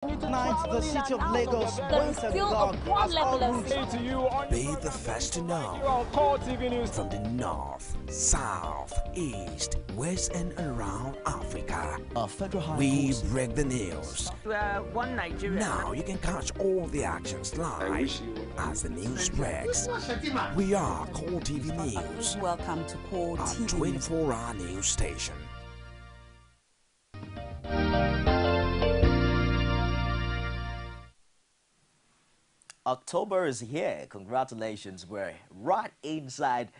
Tonight, the city of Lagos there is still a poor level of Be the first to know. From the north, south, east, west, and around Africa, we break the news. One Nigeria. Now you can catch all the actions live as the news breaks. We are Core TV News. Welcome to Core Our TV. 24-hour news station. October is here. Congratulations. We're right inside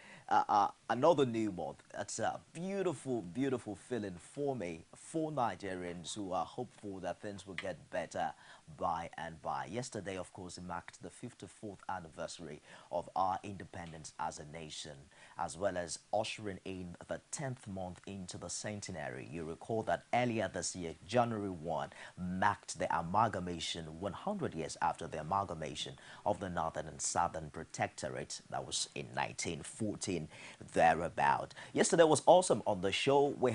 another new month. It's a beautiful, beautiful feeling for me, for Nigerians who are hopeful that things will get better by and by. Yesterday, of course, it marked the 54th anniversary of our independence as a nation, as well as ushering in the 10th month into the centenary. You recall that earlier this year, January 1, marked the amalgamation, 100 years after the amalgamation of the Northern and Southern Protectorate. That was in 1914, thereabout. Yesterday was awesome on the show. We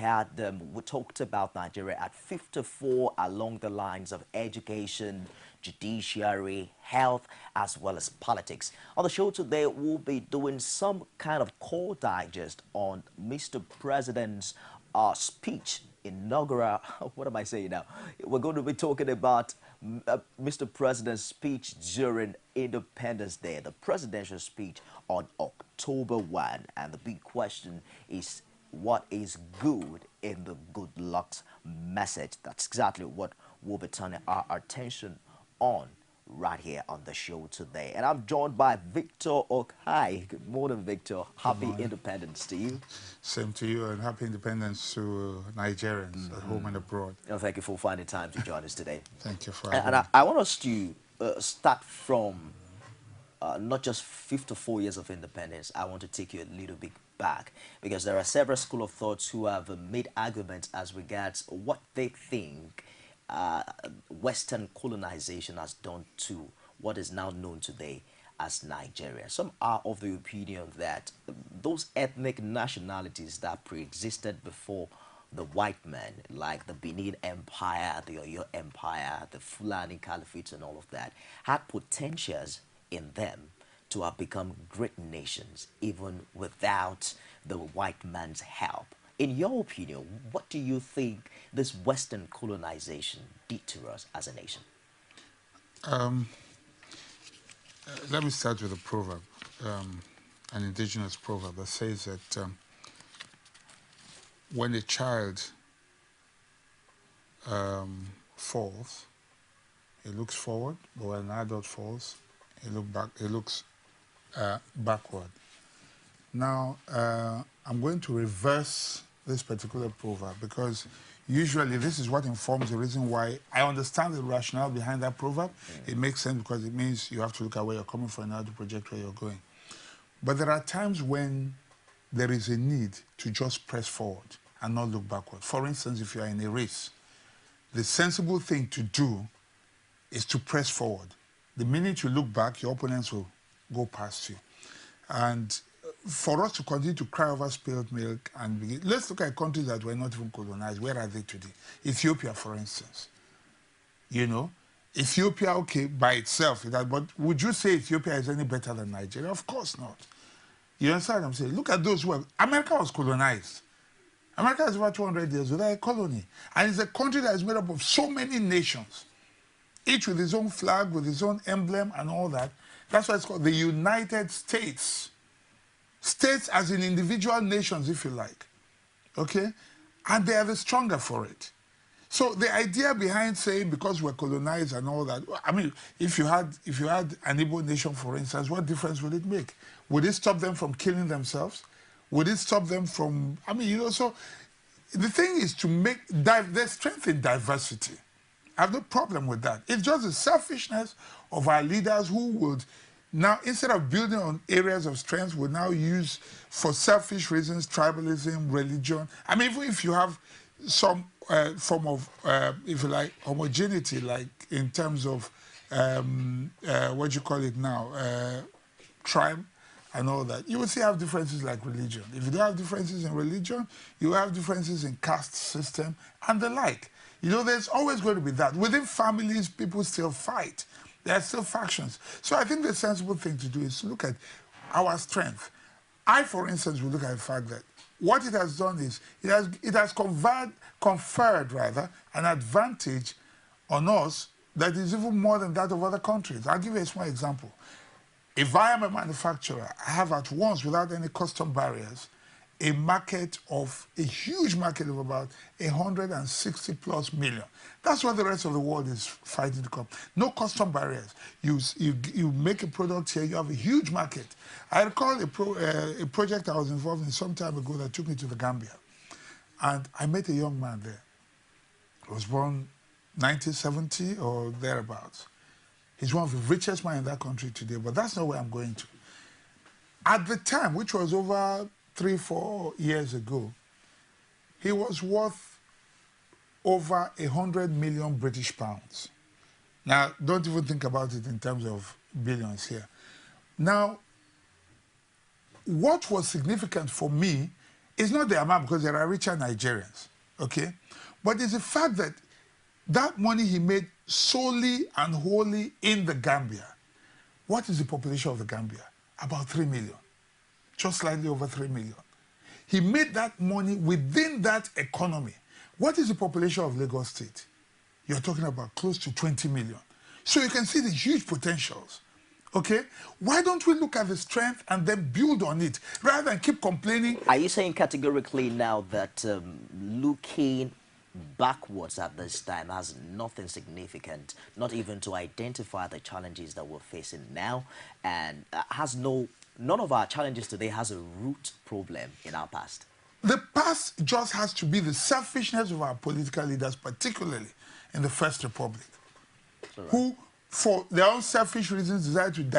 talked about Nigeria at 54 along the lines of education, judiciary, health, as well as politics. On the show today, we'll be doing some kind of core digest on Mr. President's speech, inaugural. What am I saying now? We're going to be talking about Mr. President's speech during Independence Day, the presidential speech on October 1. And the big question is, what is good in the good luck's message? That's exactly what we'll be turning our attention on right here on the show today. And I'm joined by Victor Okai. Good morning, Victor. Happy Independence to you. Same to you, and happy independence to Nigerians at home and abroad. And thank you for finding time to join us today. Thank you for having And me. I want us to start from not just 54 years of independence. I want to take you a little bit back, because there are several school of thoughts who have made arguments as regards what they think Western colonization has done to what is now known today as Nigeria. Some are of the opinion that those ethnic nationalities that pre-existed before the white men, like the Benin Empire, the Oyo Empire, the Fulani Caliphate and all of that, had potentials in them to have become great nations even without the white man's help. In your opinion, what do you think this Western colonization did to us as a nation? Let me start with a proverb, an indigenous proverb that says that when a child falls, he looks forward, but when an adult falls, he looks backward. Now, I'm going to reverse this particular proverb, because usually this is what informs the reason why I understand the rationale behind that proverb. It makes sense because it means you have to look at where you're coming from in order to project where you're going. But there are times when there is a need to just press forward and not look backward. For instance, if you are in a race, the sensible thing to do is to press forward. The minute you look back, your opponents will go past you. And for us to continue to cry over spilled milk and begin, let's look at countries that were not even colonized. Where are they today? Ethiopia, for instance. You know, Ethiopia, okay, by itself, but would you say Ethiopia is any better than Nigeria? Of course not. You understand what I'm saying? Look at those who America was colonized. America is over 200 years without a colony. And it's a country that is made up of so many nations, each with its own flag, with its own emblem and all that. That's why it's called the United States. States as in individual nations, if you like, okay? And they are the stronger for it. So the idea behind saying because we're colonized and all that, I mean, if you had an Igbo nation, for instance, what difference would it make? Would it stop them from killing themselves? Would it stop them from, I mean, you know, so the thing is to make, there's strength in diversity. I have no problem with that. It's just the selfishness of our leaders who would now, instead of building on areas of strength, would now use, for selfish reasons, tribalism, religion. I mean, even if you have some form of, if you like, homogeneity, like in terms of, what do you call it now, tribe and all that, you will still have differences like religion. If you don't have differences in religion, you have differences in caste system and the like. You know, there's always going to be that. Within families, people still fight. There are still factions. So I think the sensible thing to do is to look at our strength. I, for instance, will look at the fact that what it has done is it has conferred an advantage on us that is even more than that of other countries. I'll give you a small example. If I am a manufacturer, I have at once, without any custom barriers, a huge market of about 160 plus million. That's what the rest of the world is fighting to come. No custom barriers. You make a product here, you have a huge market. I recall a project I was involved in some time ago that took me to the Gambia. And I met a young man there. He was born 1970 or thereabouts. He's one of the richest men in that country today, but that's not where I'm going to. At the time, which was over 3-4 years ago, he was worth over 100 million British pounds. Now, don't even think about it in terms of billions here. Now, what was significant for me is not the amount, because there are richer Nigerians, okay? But it's the fact that that money he made solely and wholly in the Gambia. What is the population of the Gambia? About 3 million. Just slightly over 3 million. He made that money within that economy. What is the population of Lagos State? You're talking about close to 20 million. So you can see the huge potentials. Okay? Why don't we look at the strength and then build on it rather than keep complaining? Are you saying categorically now that looking backwards at this time has nothing significant, not even to identify the challenges that we're facing now, and none of our challenges today has a root problem in our past? The past just has to be the selfishness of our political leaders, particularly in the First Republic, who, for their own selfish reasons, decided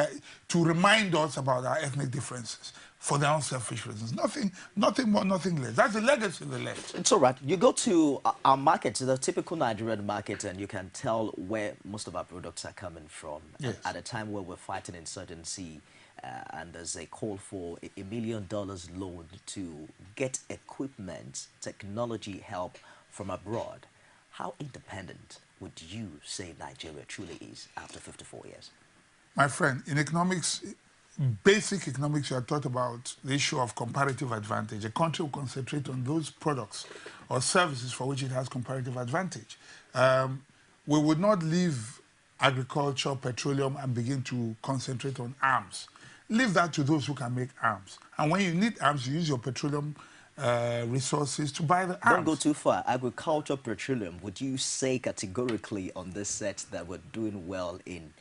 to remind us about our ethnic differences. For their own selfish reasons. Nothing more, nothing less. That's the legacy they left. It's all right. You go to our market, the typical Nigerian market, and you can tell where most of our products are coming from. Yes. At a time where we're fighting insurgency, and there's a call for $1 million loan to get equipment, technology help from abroad. How independent would you say Nigeria truly is after 54 years? My friend, in economics, basic economics, you are taught about the issue of comparative advantage. A country will concentrate on those products or services for which it has comparative advantage. We would not leave agriculture, petroleum, and begin to concentrate on arms. Leave that to those who can make arms. And when you need arms, you use your petroleum resources to buy the arms. Don't go too far. Agriculture, petroleum, would you say categorically on this set that we're doing well in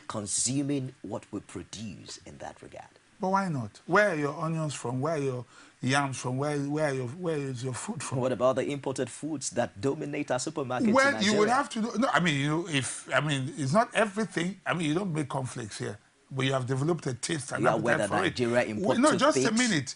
consuming what we produce in that regard? But why not? Where are your onions from? Where are your yams from? Where is your food from? What about the imported foods that dominate our supermarkets? Well, in Nigeria? you would have to do. No, I mean, it's not everything. I mean, you don't make cornflakes here, but you have developed a taste and appetite for Nigeria it. No, just a minute.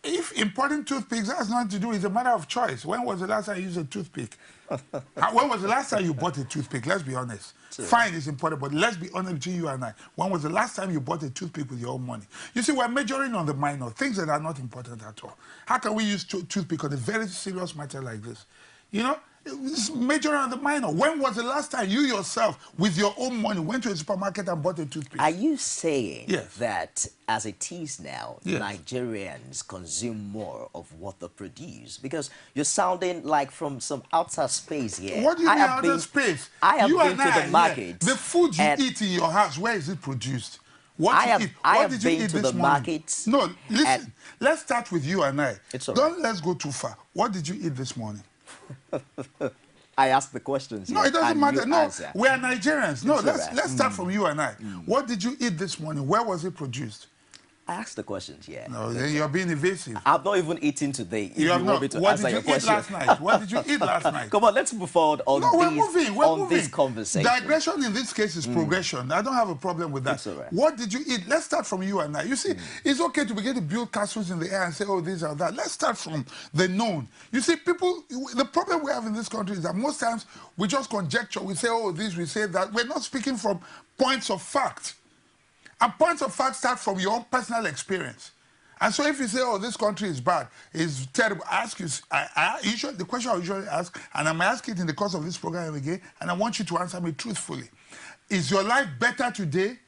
If importing toothpicks has nothing to do, it's a matter of choice. When was the last time you used a toothpick? When was the last time you bought a toothpick? Let's be honest. Fine, it's important, but let's be honest between you and I. When was the last time you bought a toothpick with your own money? You see, we're majoring on the minor, things that are not important at all. How can we use toothpick on a very serious matter like this? You know, it's majoring on the minor. When was the last time you yourself, with your own money, went to a supermarket and bought a toothpick? Are you saying yes, that as it is now, yes, Nigerians consume more of what they produce? Because you're sounding like from some outer space here. What do you mean outer space? I have been to the market. The food you eat in your house, where is it produced? What did you eat this morning? No, listen, let's start with you and I. Let's go too far. What did you eat this morning? I asked the questions. No, it doesn't matter. No, answer. We are Nigerians. No, let's start from you and I. What did you eat this morning? Where was it produced? I asked the questions, yeah. No, then you're being evasive. I've not even eaten today. You have not. What did you eat last night? What did you eat last night? Come on, let's move forward on this conversation. Digression in this case is progression. I don't have a problem with that. It's all right. What did you eat? Let's start from you and I. You see, it's okay to begin to build castles in the air and say, oh, this or that. Let's start from the known. You see, people, the problem we have in this country is that most times we just conjecture. We say, oh, this, we say that. We're not speaking from points of fact. And points of fact start from your own personal experience. And so if you say, oh, this country is bad, is terrible, I ask you, the question I usually ask, and I'm asking it in the course of this program again, and I want you to answer me truthfully. Is your life better today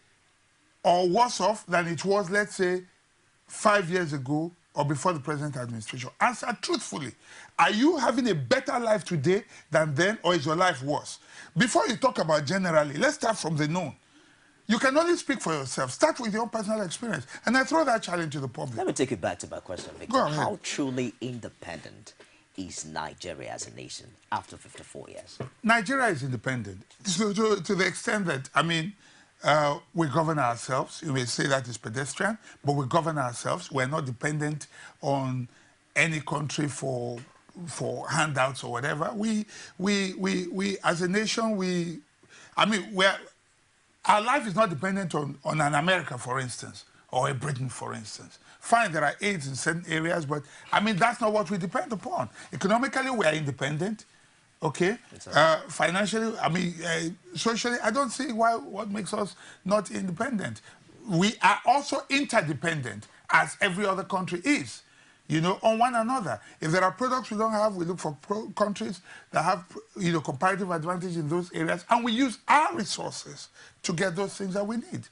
or worse off than it was, let's say, 5 years ago or before the present administration? Answer truthfully. Are you having a better life today than then, or is your life worse? Before you talk about generally, let's start from the known. You can only speak for yourself. Start with your own personal experience. And I throw that challenge to the public. Let me take you back to my question, Victor. Go ahead. How truly independent is Nigeria as a nation after 54 years? Nigeria is independent to the extent that, I mean, we govern ourselves. You may say that is pedestrian, but we govern ourselves. We're not dependent on any country for handouts or whatever. We as a nation, our life is not dependent on an America, for instance, or a Britain, for instance. Fine, there are aids in certain areas, but I mean, that's not what we depend upon. Economically, we are independent, okay? Financially, I mean, socially, I don't see what makes us not independent. We are also interdependent, as every other country is, you know, on one another. If there are products we don't have, we look for countries that have, you know, comparative advantage in those areas, and we use our resources to get those things that we need.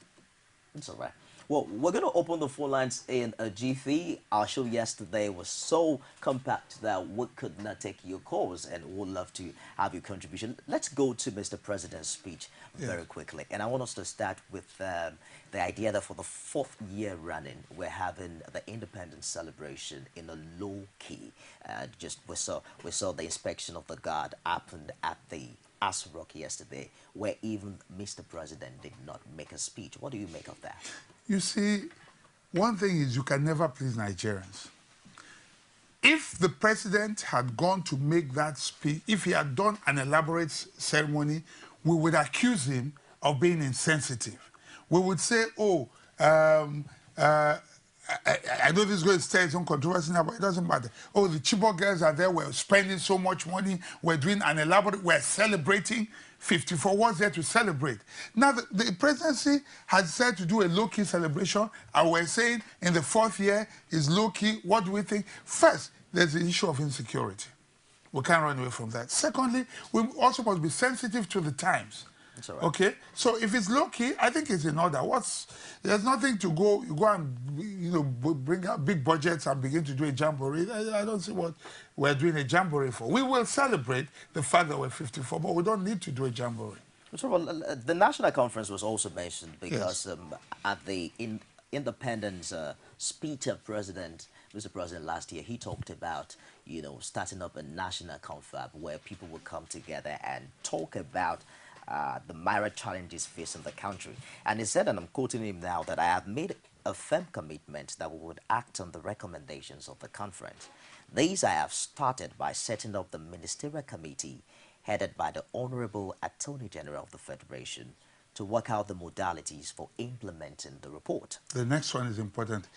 That's all right. Well, we're going to open the phone lines in a jiffy. Our show yesterday was so compact that we could not take your calls, and we'd love to have your contribution. Let's go to Mr. President's speech very quickly. And I want us to start with the idea that for the 4th year running, we're having the independence celebration in a low key. We saw the inspection of the guard happened at the Aso Rock yesterday, where even Mr. President did not make a speech. What do you make of that? You see, one thing is you can never please Nigerians. If the president had gone to make that speech, if he had done an elaborate ceremony, we would accuse him of being insensitive. We would say, oh, I know this is going to stir some controversy now, but it doesn't matter. Oh, the Chibok girls are there, we're spending so much money, we're doing an elaborate, we're celebrating. 54 was there to celebrate. Now, the presidency has said to do a low-key celebration, and we're saying in the 4th year is low-key. What do we think? First, there's the issue of insecurity. We can't run away from that. Secondly, we also must be sensitive to the times. That's all right. Okay, so if it's low-key, I think it's in order. There's nothing to go and, you know, bring out big budgets and begin to do a jamboree. I don't see what we're doing a jamboree for. We will celebrate the fact that we're 54, but we don't need to do a jamboree. So, the National Conference was also mentioned because at the Independence speech of Mr. President last year, he talked about, you know, starting up a national confab where people would come together and talk about the myriad challenges facing the country. And he said, and I'm quoting him now, that I have made a firm commitment that we would act on the recommendations of the conference. These I have started by setting up the ministerial committee headed by the Honorable Attorney General of the Federation to work out the modalities for implementing the report. The next one is important.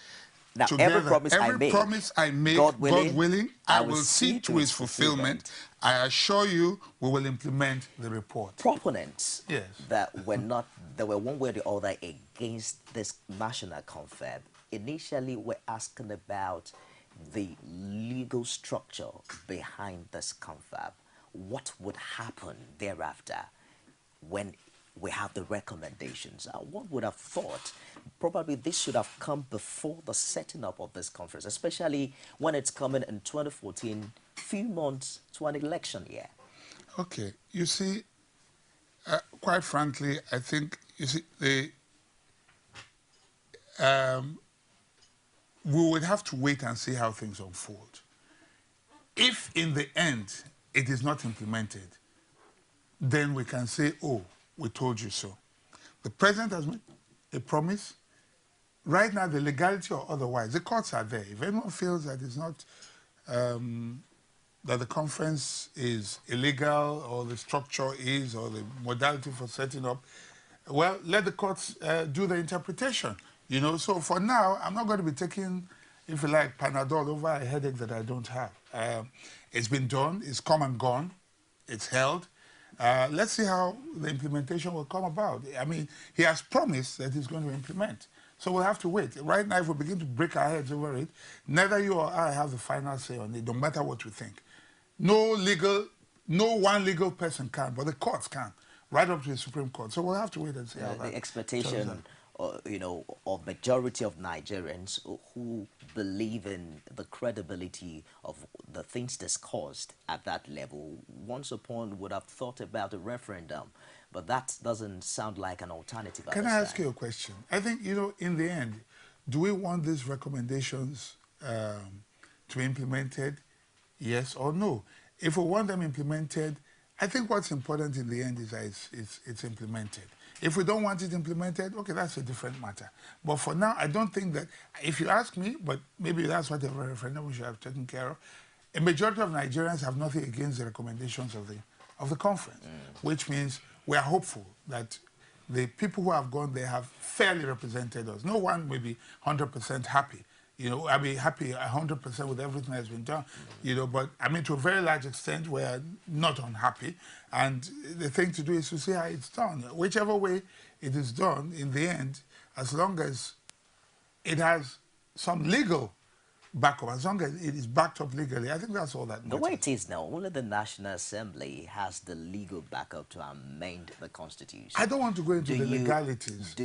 Now, Together, every promise I make, God willing, I will see to its fulfillment. I assure you, we will implement the report. Proponents that were one way or the other against this national confab initially were asking about the legal structure behind this confab. What would happen thereafter when we have the recommendations? One would have thought probably this should have come before the setting up of this conference, especially when it's coming in 2014, few months to an election year. Okay, you see, quite frankly, I think, you see, we would have to wait and see how things unfold. If in the end it is not implemented, then we can say, oh, we told you so. The president has made a promise. Right now, the legality or otherwise, the courts are there. If anyone feels that it's not, that the conference is illegal or the structure is or the modality for setting up, well, let the courts do the interpretation. You know, so for now, I'm not going to be taking, if you like, Panadol over a headache that I don't have. It's been done, it's come and gone, it's held. Let's see how the implementation will come about. I mean, he has promised that he's going to implement. So we'll have to wait. Right now, if we begin to break our heads over it, neither you or I have the final say on it, no matter what we think. No one legal person can, but the courts can, right up to the Supreme Court. So we'll have to wait and see how that the expectation, you know, of majority of Nigerians who believe in the credibility of the things discussed at that level, once upon would have thought about a referendum, but that doesn't sound like an alternative. Can I ask you a question? I think, you know, in the end, do we want these recommendations to be implemented, yes or no? If we want them implemented, I think what's important in the end is that it's implemented. If we don't want it implemented, okay, that's a different matter. But for now, I don't think that, if you ask me, but maybe that's what a referendum we should have taken care of, a majority of Nigerians have nothing against the recommendations of the conference, which means we are hopeful that the people who have gone there have fairly represented us. No one may be 100% happy. You know, I'll be happy 100% with everything that's been done, you know, but I mean, to a very large extent, we're not unhappy. And the thing to do is to see how it's done. Whichever way it is done, in the end, as long as it has some legal backup, as long as it is backed up legally, I think that's all that matters. The way it is now, only the National Assembly has the legal backup to amend the Constitution. I don't want to go into the legalities.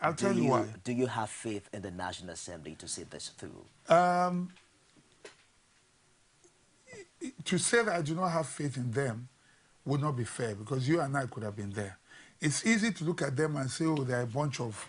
I'll tell you why. Do you have faith in the National Assembly to see this through? To say that I do not have faith in them would not be fair, because you and I could have been there. It's easy to look at them and say, oh, they're a bunch of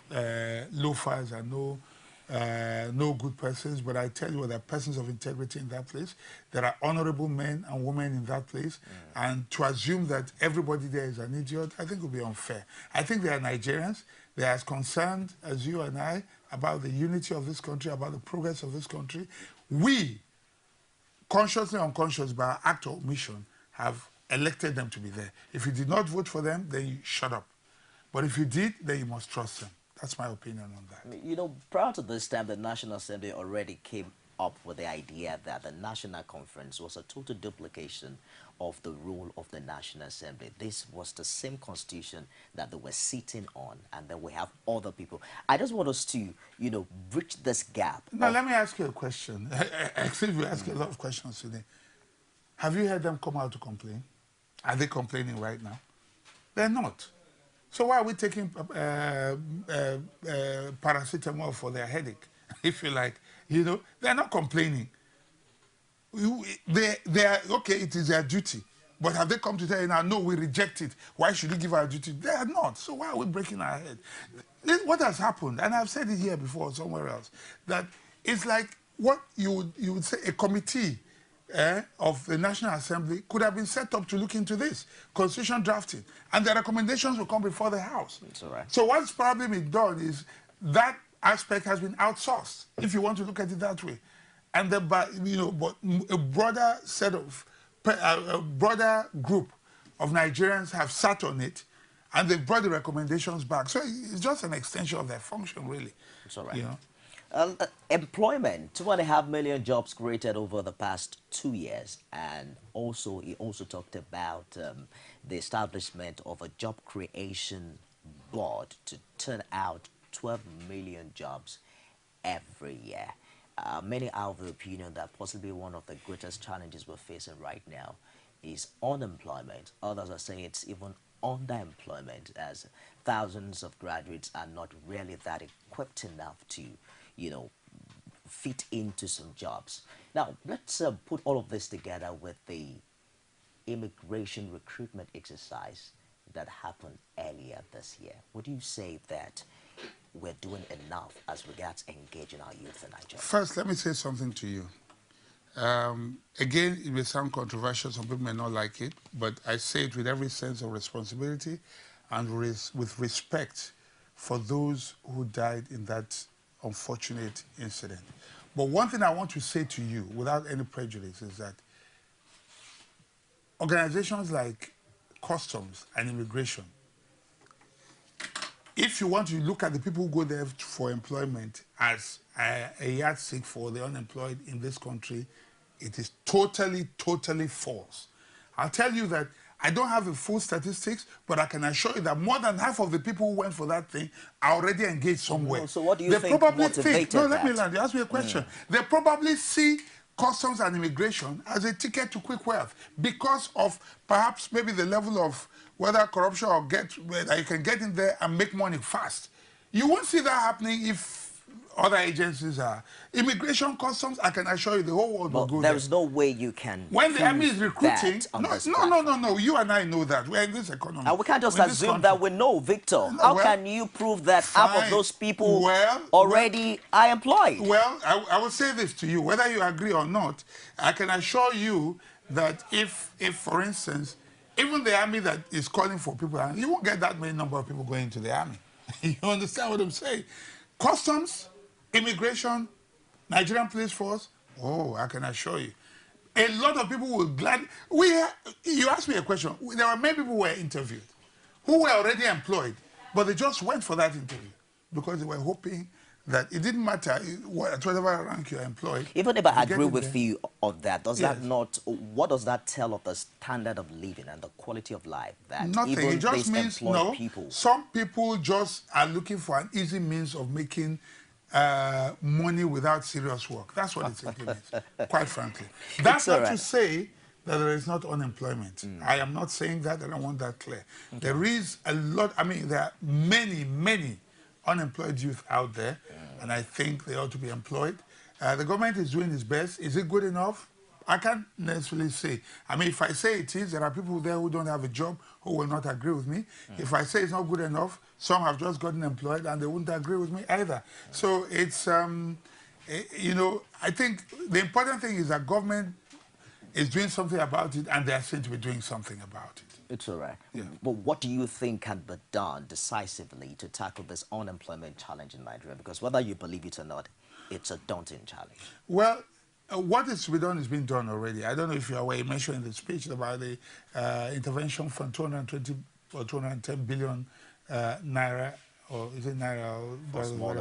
loafers and no good persons, but I tell you, there are persons of integrity in that place. There are honorable men and women in that place. And to assume that everybody there is an idiot, I think would be unfair. I think they are Nigerians. They are as concerned as you and I about the unity of this country, about the progress of this country. We, consciously or unconscious, by our act of omission, have elected them to be there. If you did not vote for them, then you shut up. But if you did, then you must trust them. That's my opinion on that. You know, prior to this time, the National Assembly already came up with the idea that the National Conference was a total duplication of the role of the National Assembly. This was the same constitution that they were sitting on, and then we have other people. I just want us to, you know, bridge this gap. Now, let me ask you a question. Actually, we ask a lot of questions today. Have you heard them come out to complain? Are they complaining right now? They're not. So why are we taking paracetamol for their headache, if you like? You know, they're not complaining. They are, okay, it is their duty. But have they come to tell you now, no, we reject it. Why should we give our duty? They are not. So why are we breaking our head? What has happened, and I've said it here before somewhere else, that it's like what you would say a committee of the National Assembly could have been set up to look into this constitution drafting, and the recommendations will come before the House. That's all right. So what's probably been done is that aspect has been outsourced, if you want to look at it that way, and then, you know, but a broader set of a broader group of Nigerians have sat on it, and they've brought the recommendations back. So it's just an extension of their function, really. It's all right. You know? Employment, 2.5 million jobs created over the past 2 years, and also he also talked about the establishment of a job creation board to turn out 12 million jobs every year. Many are of the opinion that possibly one of the greatest challenges we're facing right now is unemployment. Others are saying it's even underemployment, as thousands of graduates are not really that equipped enough to, you know, fit into some jobs. Now, let's put all of this together with the immigration recruitment exercise that happened earlier this year. Would you say that we're doing enough as regards engaging our youth in Nigeria? First, let me say something to you. Again, it may sound controversial, some people may not like it, but I say it with every sense of responsibility and with respect for those who died in that unfortunate incident. But one thing I want to say to you, without any prejudice, is that organizations like Customs and Immigration, if you want to look at the people who go there for employment as a yardstick for the unemployed in this country, it is totally, totally false. I'll tell you that I don't have the full statistics, but I can assure you that more than half of the people who went for that thing are already engaged somewhere. So what do you think motivated no, let me that? land. You ask me a question. They probably see customs and immigration as a ticket to quick wealth because of perhaps maybe the level of whether corruption or that you can get in there and make money fast. You won't see that happening if other agencies are. Immigration, customs, I can assure you the whole world will go there. There's no way you can. When the army is recruiting, no. You and I know that. We're in this economy. And we can't just assume that we know, Victor. How can you prove that half of those people already are employed? Well, I will say this to you, whether you agree or not, I can assure you that if for instance, even the army that is calling for people, you won't get that many number of people going into the army. You understand what I'm saying? Customs, immigration, Nigerian police force, I can assure you. A lot of people will gladly... You asked me a question. There were many people who were interviewed who were already employed, but they just went for that interview because they were hoping that it didn't matter at whatever rank you're employed. Even if I agree with you on that, does that not... What does that tell of the standard of living and the quality of life that nothing. even it just means, people... Some people just are looking for an easy means of making money without serious work. That's what it simply means, quite frankly. That's not to say that there is not unemployment. I am not saying that, and I want that clear. Okay. There is a lot, there are many unemployed youth out there, and I think they ought to be employed. The government is doing its best. Is it good enough? I can't necessarily say. If I say it is, there are people there who don't have a job who will not agree with me. If I say it's not good enough, some have just gotten employed and they wouldn't agree with me either. So it's, I think the important thing is that government is doing something about it and they are seen to be doing something about it. It's all right. Yeah. But what do you think can be done decisively to tackle this unemployment challenge in Nigeria? Because whether you believe it or not, it's a daunting challenge. Well, what is to be done is being done already. I don't know if you are aware, you mentioned in the speech about the intervention fund, 220 or 210 billion naira, or is it naira? For small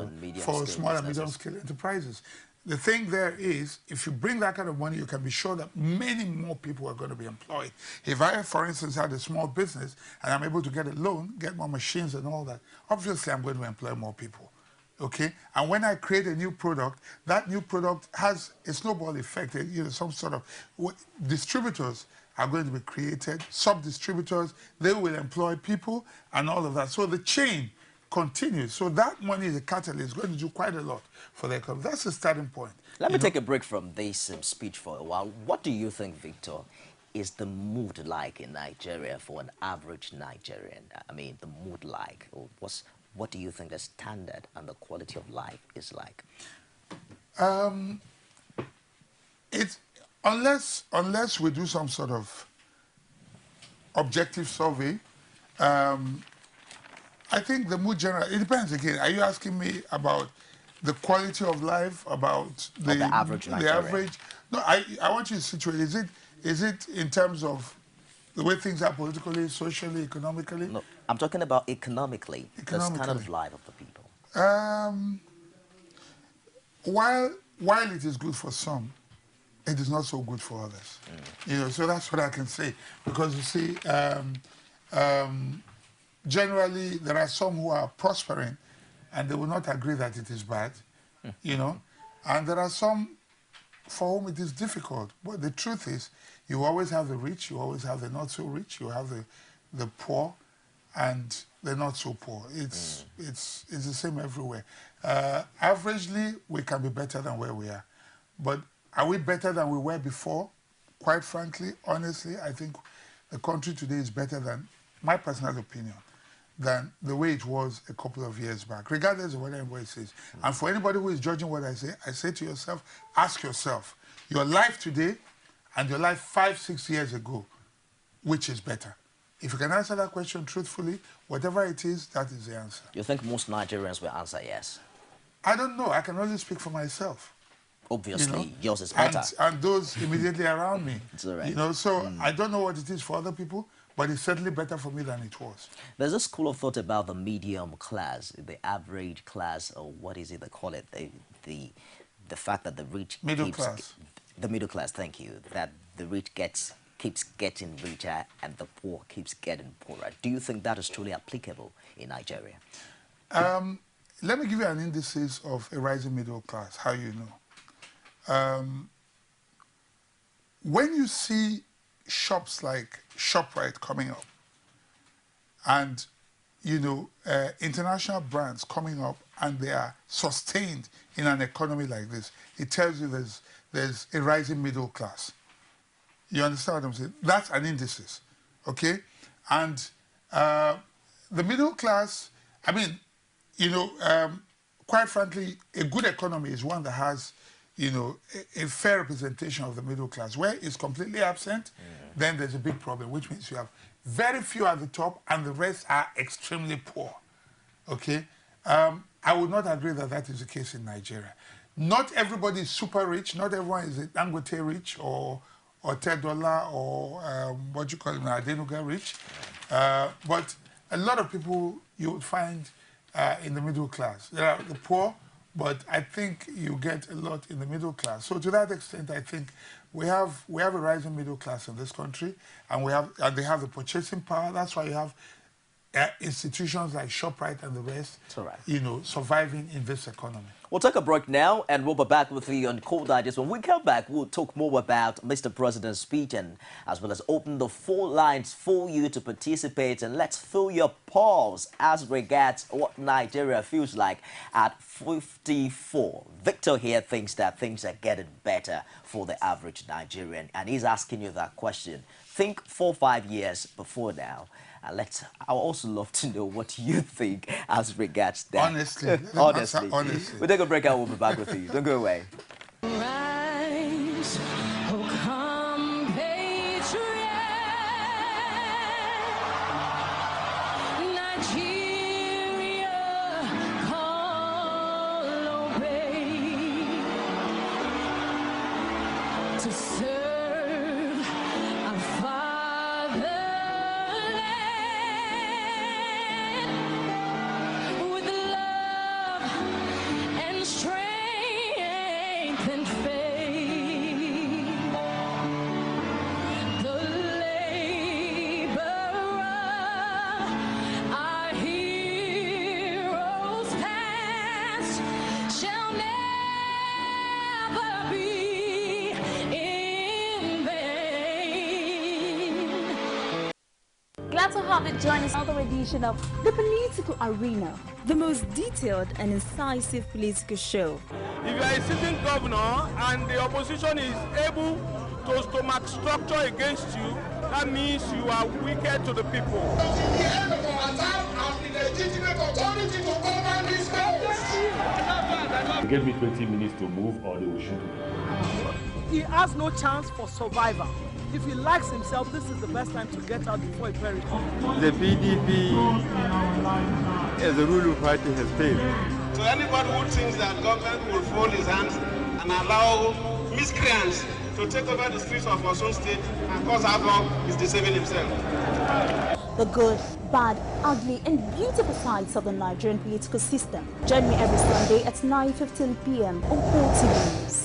and medium scale enterprises. The thing there is, if you bring that kind of money, you can be sure that many more people are going to be employed. If I, for instance, had a small business and I'm able to get a loan, get more machines and all that, obviously I'm going to employ more people. Okay, and when I create a new product, that new product has a snowball effect. Some sort of distributors are going to be created, sub-distributors, they will employ people and all of that. So the chain continues. So that money, the catalyst, is going to do quite a lot for the economy. That's the starting point. Let me take a break from this speech for a while. What do you think, Victor, is the mood like in Nigeria for an average Nigerian? The mood like, or what do you think the standard and the quality of life is like? Unless we do some sort of objective survey, I think the mood general, it depends again. Are you asking me about the quality of life, about the average Nigerian? The average? No, I want you to situate. Is it in terms of the way things are politically, socially, economically? No, I'm talking about economically, the standard of life of the people. While it is good for some, it is not so good for others. So that's what I can say. Because you see, generally there are some who are prospering and they will not agree that it is bad, and there are some for whom it is difficult. But the truth is, you always have the rich, you always have the not so rich, you have the poor and the not so poor. It's the same everywhere. Averagely, we can be better than where we are. But are we better than we were before? Quite frankly, honestly, I think the country today is better than, my personal opinion, than the way it was a couple of years back, regardless of what anybody says. And for anybody who is judging what I say to yourself, ask yourself, your life today and your life 5-6 years ago, which is better? If you can answer that question truthfully, whatever it is, that is the answer. You think most Nigerians will answer yes? I don't know. I can only speak for myself. Obviously, yours is better. And those immediately around me. It's all right. So I don't know what it is for other people, but it's certainly better for me than it was. There's a school of thought about the medium class, the average class, or what is it they call it? The fact that the rich middle class. The middle class, thank you. That the rich gets keeps getting richer and the poor keeps getting poorer. Do you think that is truly applicable in Nigeria? Let me give you an indices of a rising middle class, how you know. When you see shops like ShopRite coming up and, you know, international brands coming up and they are sustained in an economy like this, it tells you there's a rising middle class. You understand what I'm saying? That's an indices, okay? And the middle class, I mean, you know, quite frankly, a good economy is one that has, you know, a fair representation of the middle class. Where it's completely absent, then there's a big problem, which means you have very few at the top and the rest are extremely poor, okay? I would not agree that that is the case in Nigeria. Not everybody is super rich. Not everyone is Dangote rich or $10 or what you call it, Adenuga rich. But a lot of people you would find in the middle class. There are the poor, but I think you get a lot in the middle class. So to that extent, I think we have a rising middle class in this country, and they have the purchasing power. That's why you have institutions like ShopRite and the rest, you know, surviving in this economy. We'll take a break now, and we'll be back with you on Cold Digest. When we come back, we'll talk more about Mr. President's speech, and as well as open the phone lines for you to participate. And let's fill your pulse as regards what Nigeria feels like at 54. Victor here thinks that things are getting better for the average Nigerian, and he's asking you that question. Think 4 or 5 years before now. I would also love to know what you think as regards that. Honestly. Honestly. We'll take a break and we'll be back with you. Don't go away. Rise, oh compatriot, Nigeria, call obey to serve our fatherland with love and strength and faith. The laborer, our heroes past, shall never be in vain. Glad to have you join us on another edition of The Political Arena, the most detailed and incisive political show. If you are a sitting governor and the opposition is able to stomach structure against you, that means you are wicked to the people. Give me 20 minutes to move or they will shoot me. He has no chance for survival. If he likes himself, this is the best time to get out before he perishes. The PDP as a ruling party has failed. So anybody who thinks that government will fold his hands and allow miscreants to take over the streets of our own state and cause havoc is deceiving himself. The good, bad, ugly, and beautiful sides of the Nigerian political system. Join me every Sunday at 9:15 p.m. on OTV News.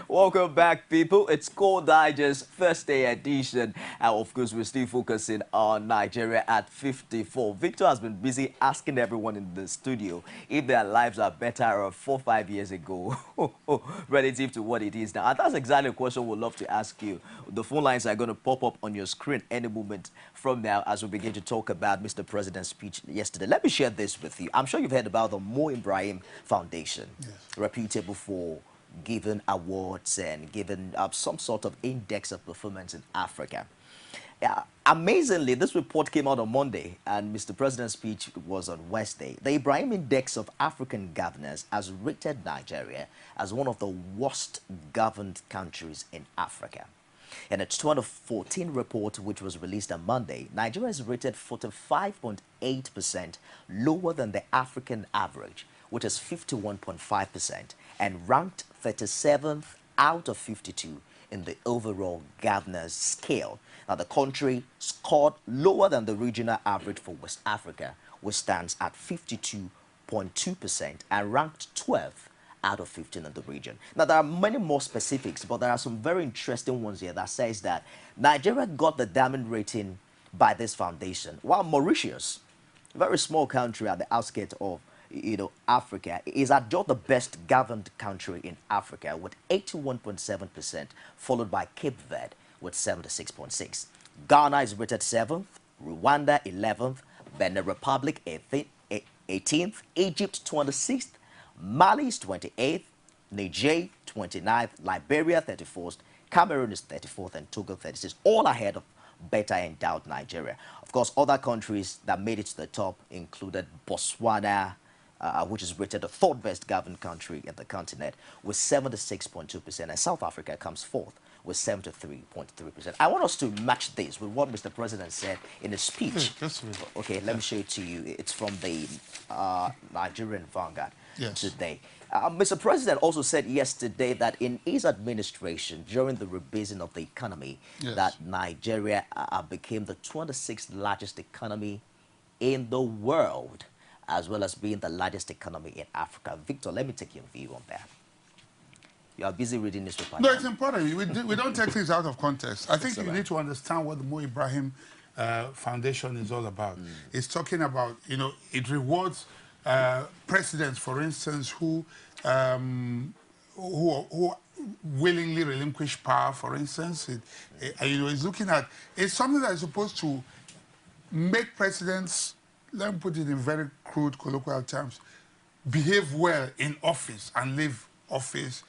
Welcome back, people. It's Cold Digest Thursday edition. And of course, we're still focusing on Nigeria at 54. Victor has been busy asking everyone in the studio if their lives are better 4 or 5 years ago relative to what it is now. And that's exactly a question we'd love to ask you. The phone lines are going to pop up on your screen any moment from now as we begin to talk about Mr. President's speech yesterday. Let me share this with you. I'm sure you've heard about the Mo Ibrahim Foundation, reputable for given awards and given some sort of index of performance in Africa. Amazingly, this report came out on Monday and Mr. President's speech was on Wednesday. The Ibrahim Index of African Governors has rated Nigeria as one of the worst governed countries in Africa. In its 2014 report, which was released on Monday, Nigeria is rated 45.8%, lower than the African average, which is 51.5%, and ranked 37th out of 52 in the overall governors scale. Now, the country scored lower than the regional average for West Africa, which stands at 52.2% and ranked 12th out of 15 in the region. Now, there are many more specifics, but there are some very interesting ones here that says that Nigeria got the diamond rating by this foundation, while Mauritius, a very small country at the outskirts of Africa, is adjudged the best governed country in Africa with 81.7%, followed by Cape Verde with 76.6%. Ghana is rated 7th, Rwanda 11th, Benin Republic 18th, Egypt 26th, Mali is 28th, Niger 29th, Liberia 31st, Cameroon is 34th, and Togo 36th, all ahead of better endowed Nigeria. Of course, other countries that made it to the top included Botswana, which is rated the 3rd best governed country in the continent with 76.2%, and South Africa comes 4th with 73.3%. I want us to match this with what Mr. President said in his speech. Okay, let me show it to you. It's from the Nigerian Vanguard today. Mr. President also said yesterday that in his administration, during the rebasing of the economy, that Nigeria became the 26th largest economy in the world, as well as being the largest economy in Africa. Victor, let me take your view on that. You are busy reading this report. No, it's important. We don't take things out of context. I think you need to understand what the Mo Ibrahim Foundation is all about. It's talking about, it rewards presidents, for instance, who willingly relinquish power, for instance. It's looking at, it's something that is supposed to make presidents, let me put it in very crude colloquial terms, behave well in office and leave office,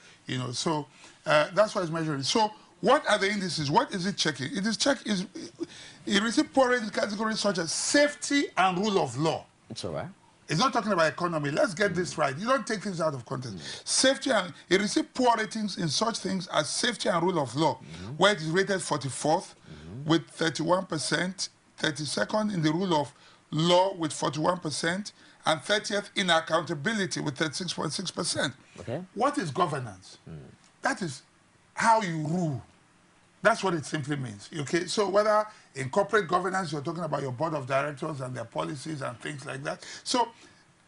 So that's what it's measuring. So what are the indices? What is it checking? It received poor in categories such as safety and rule of law. It's all right. It's not talking about economy. Let's get this right. You don't take things out of context. Safety, and it received poor ratings in such things as safety and rule of law, where it is rated 44th with 31%, 32nd in the rule of law with 41%, and 30th in accountability with 36.6%. Okay. What is governance? That is how you rule. That's what it simply means. Okay, so whether in corporate governance, you're talking about your board of directors and their policies and things like that. So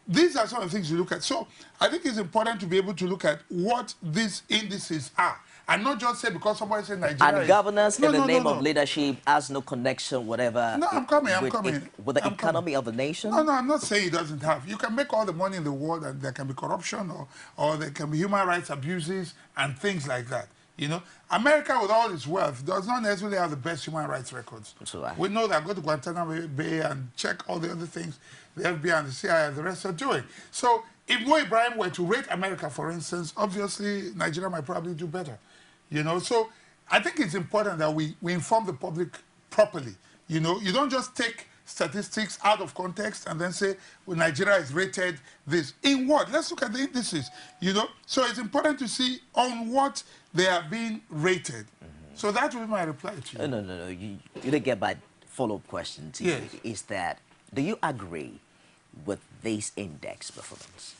these are some of the things you look at. So I think it's important to be able to look at what these indices are. And not just say because somebody said Nigeria. And governance in the name of leadership has no connection, whatever. No, I'm coming. With the economy of the nation? No, I'm not saying it doesn't have. You can make all the money in the world and there can be corruption or there can be human rights abuses and things like that. America with all its wealth does not necessarily have the best human rights records. Right. We know that. Go to Guantanamo Bay and check all the other things the FBI and the CIA and the rest are doing. So if Mo Ibrahim were to rate America, for instance, obviously Nigeria might probably do better. So I think it's important that we inform the public properly. You don't just take statistics out of context and then say, well, Nigeria is rated this. In what? Let's look at the indices, So it's important to see on what they are being rated. So that will be my reply to you. No. You didn't get my follow-up question to you. Is that, do you agree with this index performance?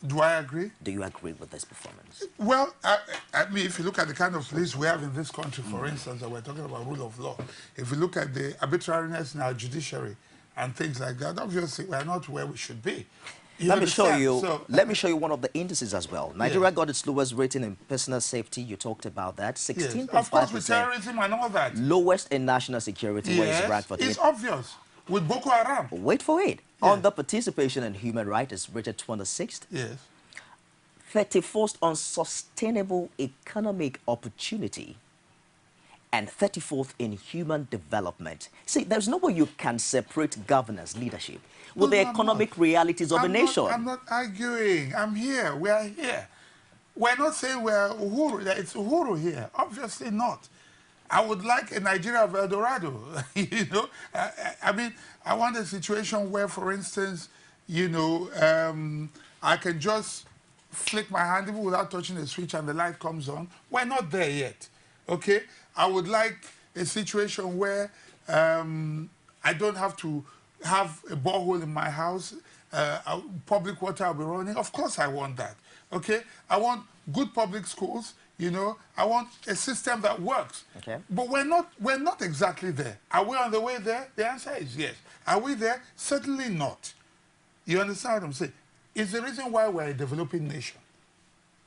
Do I agree? Do you agree with this performance? Well, I mean, if you look at the kind of police we have in this country, for instance, and we're talking about rule of law, if you look at the arbitrariness in our judiciary and things like that, obviously we're not where we should be. Let me show you one of the indices as well. Nigeria got its lowest rating in personal safety. You talked about that. 16.5%. Of course, with terrorism and all that. Lowest in national security, where it's ranked for it's obvious. With Boko Haram. Wait for it. On the participation in human rights, is rated 26th. Yes. 31st on sustainable economic opportunity. And 34th in human development. See, there's no way you can separate governance, leadership, with the economic realities of a nation. I'm not arguing. I'm here. We are here. We're not saying we're Uhuru. It's Uhuru here. Obviously not. I would like a Nigeria of El Dorado. I mean, I want a situation where, for instance, I can just flick my hand even without touching the switch and the light comes on. We're not there yet. Okay? I would like a situation where I don't have to have a borehole in my house, public water will be running. Of course I want that. Okay? I want good public schools. I want a system that works. Okay. But we're not exactly there. Are we on the way there? The answer is yes. Are we there? Certainly not. You understand what I'm saying? It's the reason why we're a developing nation.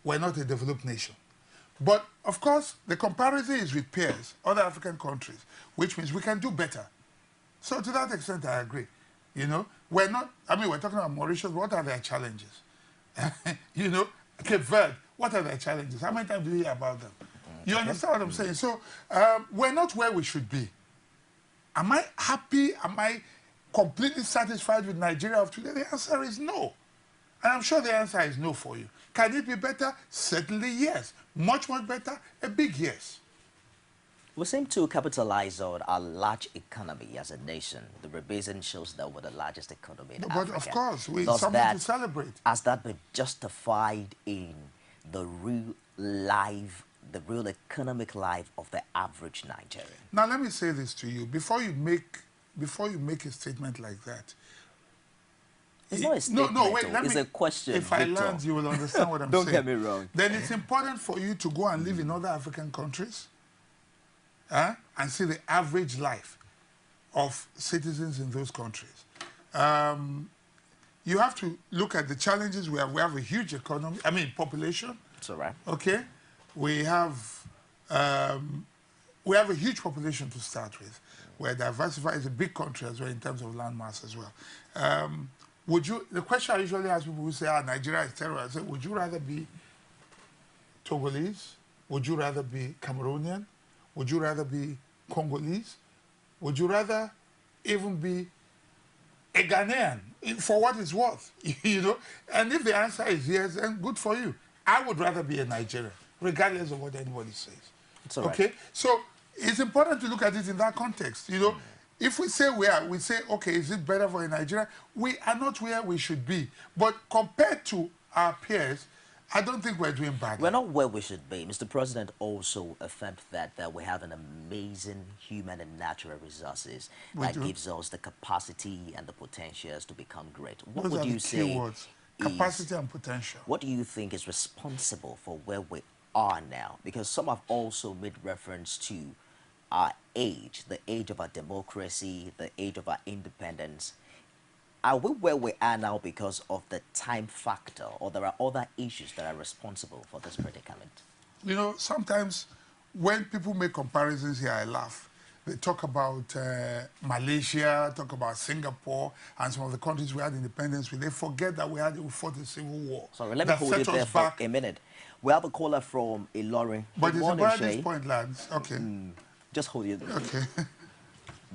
we're not a developed nation. But, of course, the comparison is with peers, other African countries, which means we can do better. So to that extent, I agree. You know, we're not, I mean, we're talking about Mauritius, what are their challenges? You know, Cape Verde, what are their challenges? How many times do you hear about them? You understand what I'm saying? So we're not where we should be. Am I happy? Am I completely satisfied with Nigeria of today? The answer is no. And I'm sure the answer is no for you. Can it be better? Certainly yes. Much, much better? A big yes. We seem to capitalize on our large economy as a nation. The rebasing shows that we're the largest economy in Africa. But of course, it's something to celebrate. Has that been justified in the real economic life of the average Nigerian? Now, let me say this to you. Before you make a statement like that, it's not a statement. No, wait, it's a question. If I land, you will understand what I'm saying. Don't get me wrong. Then it's important for you to go and live in other African countries and see the average life of citizens in those countries. You have to look at the challenges we have. We have a huge economy, population. That's all right. Okay. We have a huge population to start with. We're diversified. It's a big country as well in terms of land mass as well. The question I usually ask people who say, Nigeria is terrible, I say, would you rather be Togolese? Would you rather be Cameroonian? Would you rather be Congolese? Would you rather even be a Ghanaian, for what it's worth? You know? And if the answer is yes, then good for you. I would rather be a Nigerian, regardless of what anybody says. It's all right. Okay? So it's important to look at it in that context. You know, if we say we say, okay, is it better for a Nigeria? We are not where we should be. But compared to our peers, I don't think we're doing bad. We're not where we should be. Mr. President also affirmed that we have an amazing human and natural resources that gives us the capacity and the potentials to become great. What would you say? Words. Capacity and potential. What do you think is responsible for where we are now? Because some have also made reference to our age, the age of our democracy, the age of our independence. Are we where we are now because of the time factor, or there are other issues that are responsible for this predicament? You know, sometimes when people make comparisons here, I laugh. They talk about Malaysia, talk about Singapore, and some of the countries we had independence with. They forget that we fought a civil war. Sorry, let me hold it there for a minute. We have a caller from Ilorin. But it's about this point, lads. Okay. Just hold it. Okay.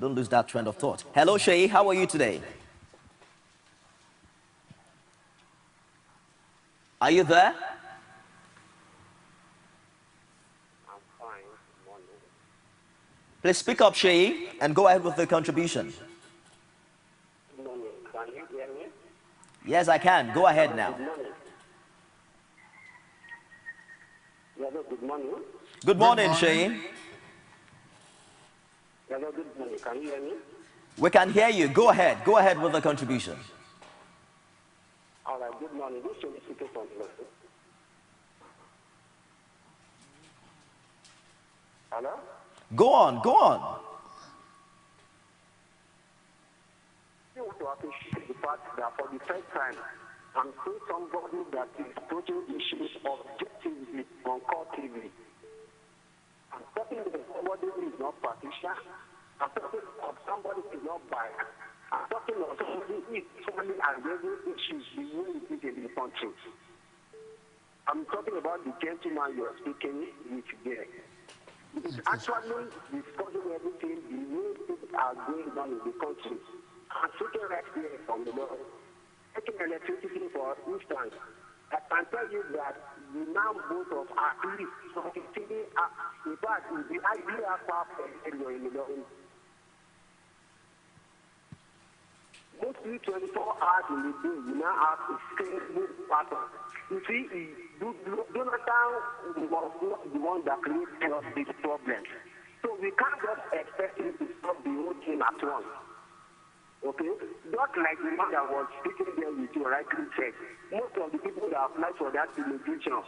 Don't lose that trend of thought. Hello, Shay. How are you today? Are you there? I'm fine. Good morning. Please speak up, Shay, and go ahead with the contribution. Good morning. Can you hear me? Yes, I can. Go ahead now. Good morning. Hello, good morning. Good morning, Shay. Hello, good morning. Can you hear me? We can hear you. Go ahead. Go ahead with the contribution. All right, good morning. This is speaking from London. Hello? Go on, go on. I want to appreciate the fact that for the first time, I'm seeing somebody that is approaching issues objectively on Core TV. I'm talking about somebody who is not partisan. I'm talking about somebody who is not biased. I'm talking about somebody who is solely addressing issues the way it is in the country. I'm talking about the gentleman you're speaking with there. It's actually discussing everything the way things are going on in the country. I'm speaking right here from the Lord. Taking electricity for instance, I can tell you that the now both of at least 17, in fact, the idea of area in the Lord. Mostly 24 hours in the day, we now have a stable pattern. You see, Jonathan was not the one that created us this problem. So we can't just expect him to stop the whole thing at once. Okay? Just like the man that was speaking there with you rightly said, most of the people that applied for that immigration,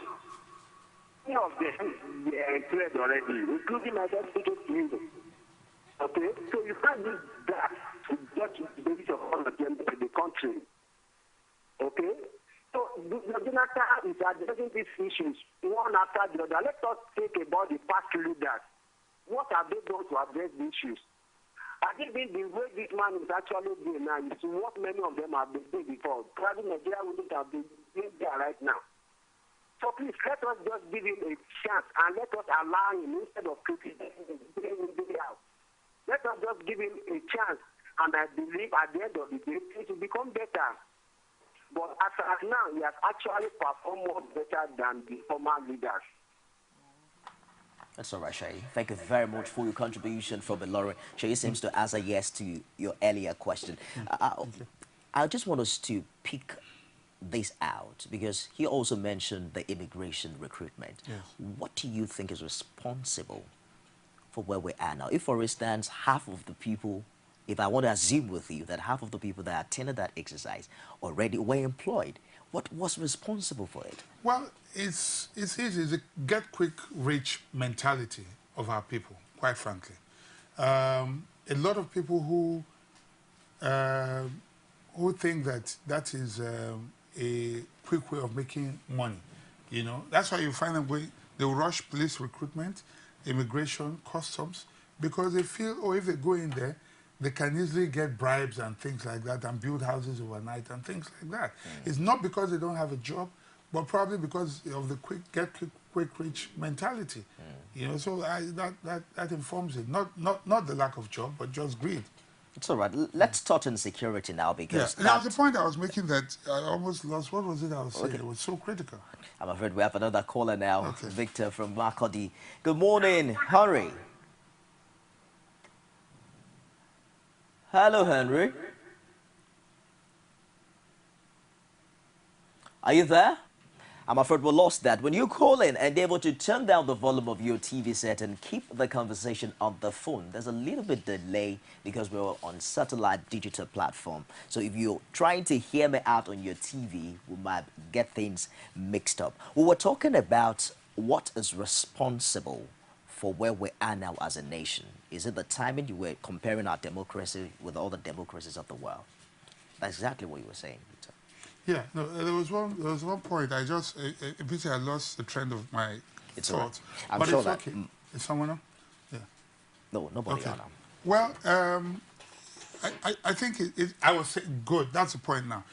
many of them were employed already, including myself speaking to you. Okay? So you can't use that to judge the basis of all of them in the country. Okay? So Jonathan is addressing addressing these issues one after the other. Let us think about the past leaders. What have they done to address the issues? I think the way this man is actually doing now is what many of them have been doing before. Probably Nigeria wouldn't have been there right now. So please, let us just give him a chance and let us allow him instead of criticizing him out. Let us just give him a chance, and I believe at the end of the day, it will become better. But as of now, he has actually performed more better than the former leaders. That's all right, Shay. Thank you very much for your contribution from Ilorin. Shay seems to answer yes to your earlier question. I just want us to pick this out because he also mentioned the immigration recruitment. Yes. What do you think is responsible for where we are now? If, for instance, half of the people, if I want to assume with you that half of the people that attended that exercise already were employed, what was responsible for it? Well, it's easy. It's a get quick rich mentality of our people, quite frankly. A lot of people who think that is a quick way of making money, you know. That's why you find them going, they will rush police recruitment, immigration, customs, because they feel, oh, if they go in there, they can easily get bribes and things like that and build houses overnight and things like that. It's not because they don't have a job, but probably because of the quick rich mentality. You know, so that informs it. Not the lack of job, but just greed. It's all right. Let's touch on security now because... Yeah. Now, the point I was making that I almost lost. What was it I was saying? Okay. It was so critical. I'm afraid we have another caller now, Okay. Victor from Makodi. Good morning, Henry. Hello, Henry. Are you there? I'm afraid we lost that. When you call in, endeavor to turn down the volume of your TV set and keep the conversation on the phone. There's a little bit delay because we're on satellite digital platform. So if you're trying to hear me out on your TV, we might get things mixed up. We were talking about what is responsible for where we are now as a nation. Is it the timing you were comparing our democracy with all the democracies of the world? That's exactly what you were saying, Victor. Yeah, no, there was one point. I just, a bit I lost the trend of my thoughts. Right. I'm but sure it's that, okay. Is someone on? Yeah. No, nobody Okay. on now. Well, I think I was saying, good, that's the point now.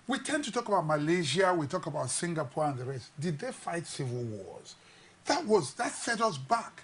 We tend to talk about Malaysia, we talk about Singapore and the rest. Did they fight civil wars? That set us back.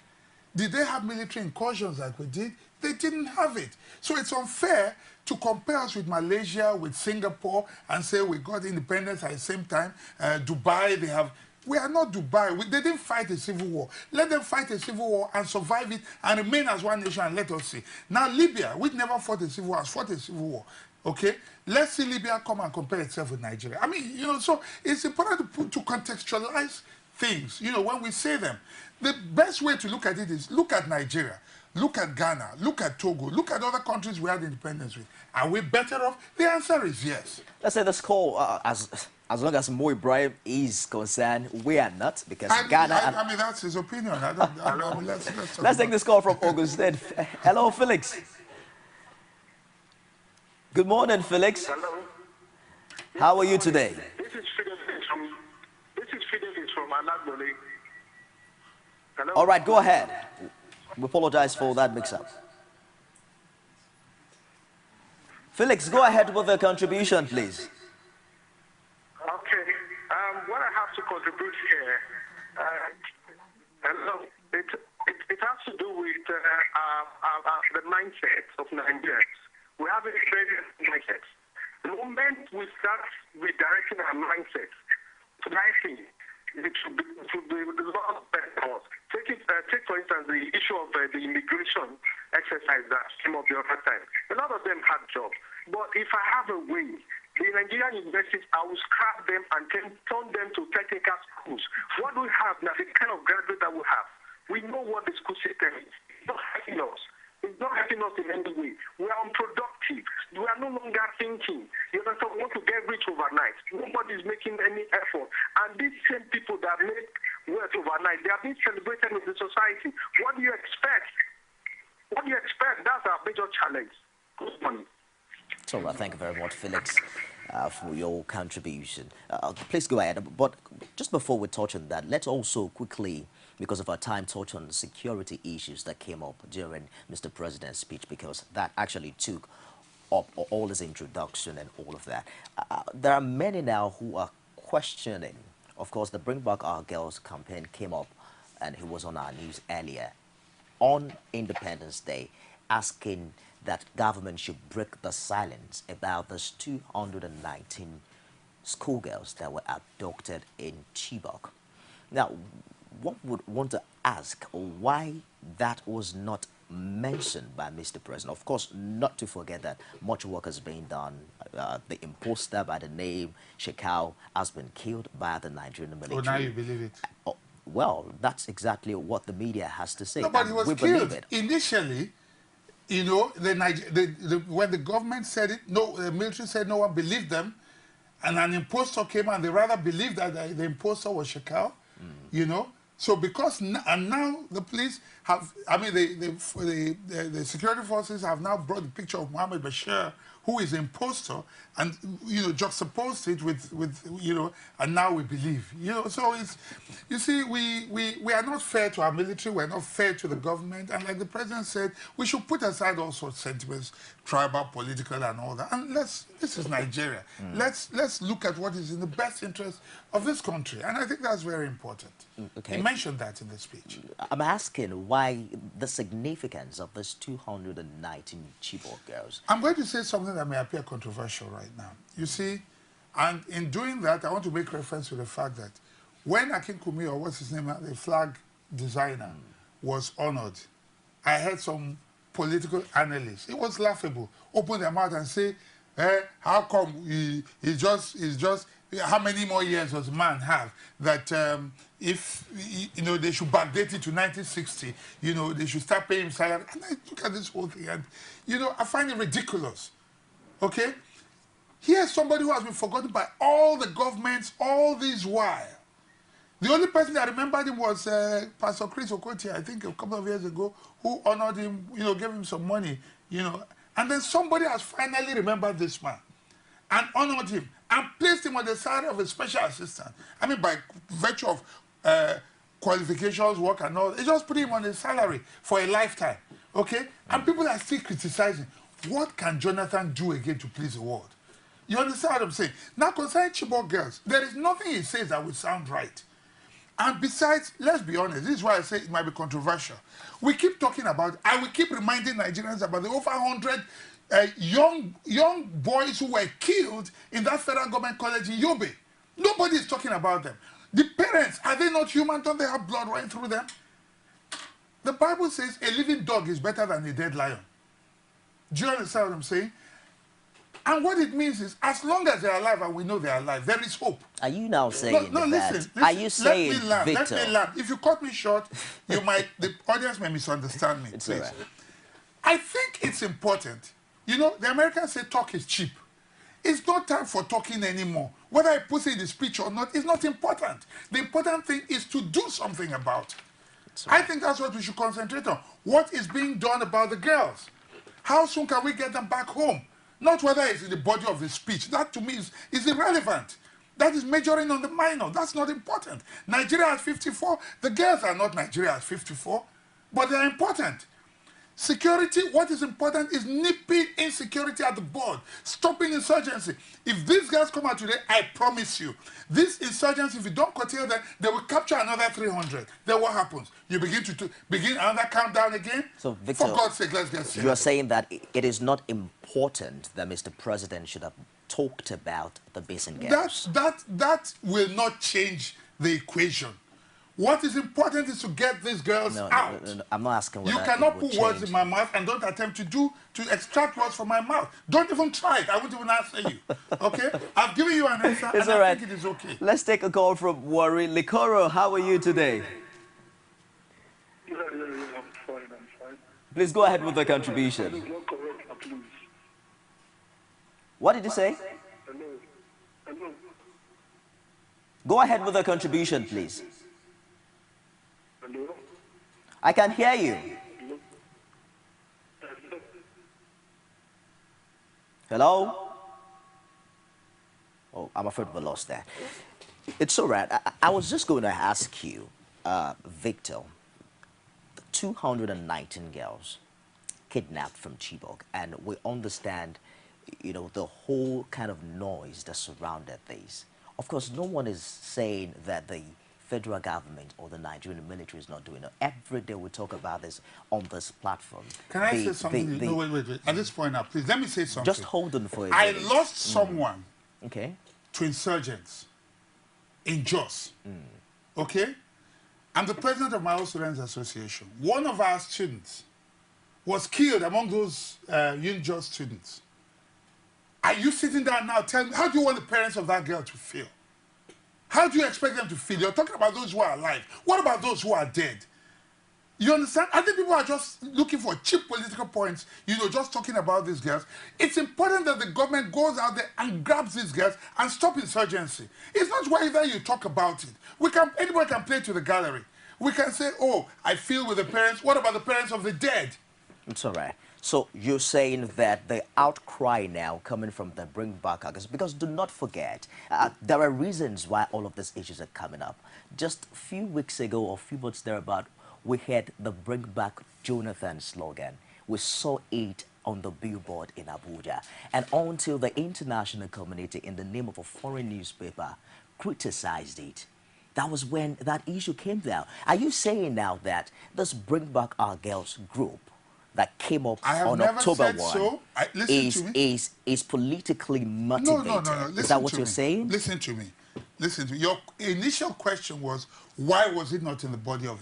Did they have military incursions like we did? They didn't have it. So it's unfair to compare us with Malaysia, with Singapore, and say we got independence at the same time. Dubai, they have... We are not Dubai. They didn't fight a civil war. Let them fight a civil war and survive it and remain as one nation and let us see. Now, Libya, which never fought a civil war, has fought a civil war. Okay? Let's see Libya come and compare itself with Nigeria. I mean, you know, so it's important to contextualize things, you know, when we say them. The best way to look at it is look at Nigeria, look at Ghana, look at Togo, look at other countries we had independence with. Are we better off? The answer is yes. Let's say this call, as long as Mo Ibrahim is concerned, we are not, because Ghana... I mean, that's his opinion. I mean, let's take this call from Augustine. Hello, Felix. Good morning, Felix. Hello. How are you today? This is Fidelis from Alagbole. Hello. All right, go ahead. We apologize for that mix-up. Felix, go ahead with the contribution, please. Okay. What I have to contribute here, it has to do with the mindset of Nigerians. We have a very mindset. The moment we start redirecting our mindset to the right thing, it should be a lot better for us. Take for instance the issue of the immigration exercise that came up the other time. A lot of them had jobs, but if I have a way, the Nigerian universities, I will scrap them and turn them to technical schools. What do we have now? The kind of graduate that we have. We know what the school system is. It's not helping us. It's not helping us in any way. We are unproductive. We are no longer thinking. You understand? We want to get rich overnight. Nobody is making any effort. And these same people that make wealth overnight, they are being celebrated in the society. What do you expect? What do you expect? That's our major challenge. Good morning. So, thank you very much, Felix. for your contribution. Please go ahead. But just before we touch on that, let's also quickly, because of our time, touch on security issues that came up during Mr. President's speech, because that actually took up all his introduction and all of that. There are many now who are questioning. Of course, the Bring Back Our Girls campaign came up, and he was on our news earlier on Independence Day, asking that government should break the silence about those 219 schoolgirls that were abducted in Chibok. Now, one would want to ask why that was not mentioned by Mr. President. Of course, not to forget that much work has been done. The imposter by the name Shekau has been killed by the Nigerian military. Oh, now you believe it? Well, that's exactly what the media has to say. No, but he was killed. Initially, you know, when the government said it, no, the military said no one believed them, and an impostor came and they rather believed that the impostor was Shekau, you know. So because, and now the police have, I mean, the security forces have now brought the picture of Mohammed Bashir, who is an impostor, and, you know, juxtaposed it with you know, and now we believe, you know. So it's, you see, we are not fair to our military, we're not fair to the government, and like the president said, we should put aside all sorts of sentiments, tribal, political, and all that, and this is Nigeria. Let's look at what is in the best interest of this country, and I think that's very important. Okay. He mentioned that in the speech. I'm asking why the significance of these 219 Chibok girls. I'm going to say something that may appear controversial right now. You see, and in doing that, I want to make reference to the fact that when Akin Kumi, or what's his name, the flag designer, was honored, I heard some political analysts, it was laughable, open their mouth and say, how come he's just, how many more years does man have that if, you know, they should backdate it to 1960, you know, they should start paying him salary. And I look at this whole thing and, you know, I find it ridiculous, okay? Here's somebody who has been forgotten by all the governments all this while. The only person that remembered him was Pastor Chris Okotie, I think a couple of years ago, who honored him, you know, gave him some money, you know. And then somebody has finally remembered this man and honored him and placed him on the side of a special assistant. I mean, by virtue of qualifications, work, and all, they just put him on a salary for a lifetime, okay? And people are still criticizing. What can Jonathan do again to please the world? You understand what I'm saying? Now, concerning Chibok girls, there is nothing he says that would sound right. And besides, let's be honest, this is why I say it might be controversial. We keep talking about, and we keep reminding Nigerians about the over 100 young boys who were killed in that federal government college in Yobe. Nobody is talking about them. The parents, are they not human? Don't they have blood running through them? The Bible says a living dog is better than a dead lion. Do you understand what I'm saying? And what it means is, as long as they're alive and we know they're alive, there is hope. Are you now saying no, that? Listen, are you saying, let me Victor? Let me land. If you cut me short, you might, the audience may misunderstand me. It's please. all right. I think it's important. You know, the Americans say talk is cheap. It's not time for talking anymore. Whether I put it in the speech or not is not important. The important thing is to do something about it. Right. I think that's what we should concentrate on. What is being done about the girls? How soon can we get them back home? Not whether it's in the body of the speech. That to me is irrelevant. That is majoring on the minor. That's not important. Nigeria has 54. The girls are not Nigeria has 54, but they're important. Security, what is important is nipping insecurity at the board, stopping insurgency. If these guys come out today, I promise you, this insurgency, if you don't curtail them, they will capture another 300. Then what happens? You begin to begin another countdown again? So, Victor, for God's sake, let's get serious. You are saying that it is not important that Mr. President should have talked about the basin girls. That will not change the equation. What is important is to get these girls out. No, I'm not asking whether you cannot put change. words in my mouth and don't attempt to extract words from my mouth. Don't even try it. I won't even answer you. Okay? I've given you an answer and I think it is okay. Let's take a call from Wari. Likoro, how are you today? I'm fine. Please go ahead with the contribution. What did you say? Hello. Go ahead with the contribution, please. Hello? I can hear you. Hello? Hello? I'm afraid we lost that. It's all right. I was just going to ask you, Victor, 219 girls kidnapped from Chibok, and we understand, you know, the whole kind of noise that surrounded this. Of course, no one is saying that the federal government or the Nigerian military is not doing it. Every day we talk about this on this platform. Can I say something? No, wait. At this point now, please, let me say something. Just hold on for a I minute. lost someone okay. to insurgents in Jos. Okay? I'm the president of my own students association. One of our students was killed among those Jos students. Are you sitting down now telling me, how do you want the parents of that girl to feel? How do you expect them to feel? You're talking about those who are alive. What about those who are dead? You understand? I think people are just looking for cheap political points, you know, just talking about these girls. It's important that the government goes out there and grabs these girls and stop insurgency. It's not whether you talk about it. Anybody can play to the gallery. We can say, oh, I feel with the parents. What about the parents of the dead? It's all right. So you're saying that the outcry now coming from the Bring Back August, because do not forget, there are reasons why all of these issues are coming up. Just a few weeks ago or a few months thereabout, we had the Bring Back Jonathan slogan. We saw it on the billboard in Abuja. And until the international community, in the name of a foreign newspaper, criticized it, that was when that issue came down. Are you saying now that this Bring Back Our Girls group that came up on October 1 is politically motivated? No. Is that what you're saying? Listen to me. Listen to me. Your initial question was, why was it not in the body of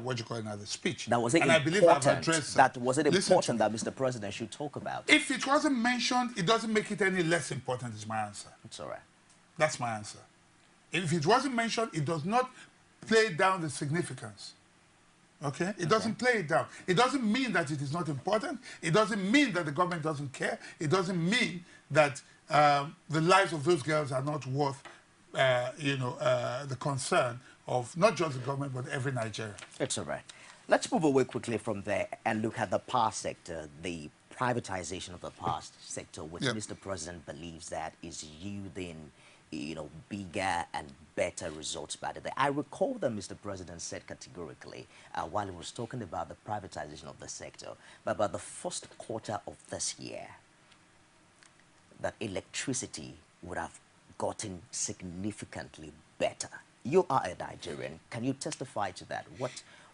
what you call it now, the speech? That was it and important. I believe I've addressed that. Was it important that Mr. President should talk about? If it wasn't mentioned, it doesn't make it any less important, is my answer. It's all right. That's my answer. If it wasn't mentioned, it does not play down the significance. Okay? It doesn't play it down. It doesn't mean that it is not important. It doesn't mean that the government doesn't care. It doesn't mean that the lives of those girls are not worth, the concern of not just the government, but every Nigerian. It's all right. Let's move away quickly from there and look at the power sector, the privatization of the power sector, which Mr. President believes that is yielding, bigger and better results by the day. I recall that Mr. President said categorically while he was talking about the privatization of the sector, but by the first quarter of this year, that electricity would have gotten significantly better. You are a Nigerian. Can you testify to that?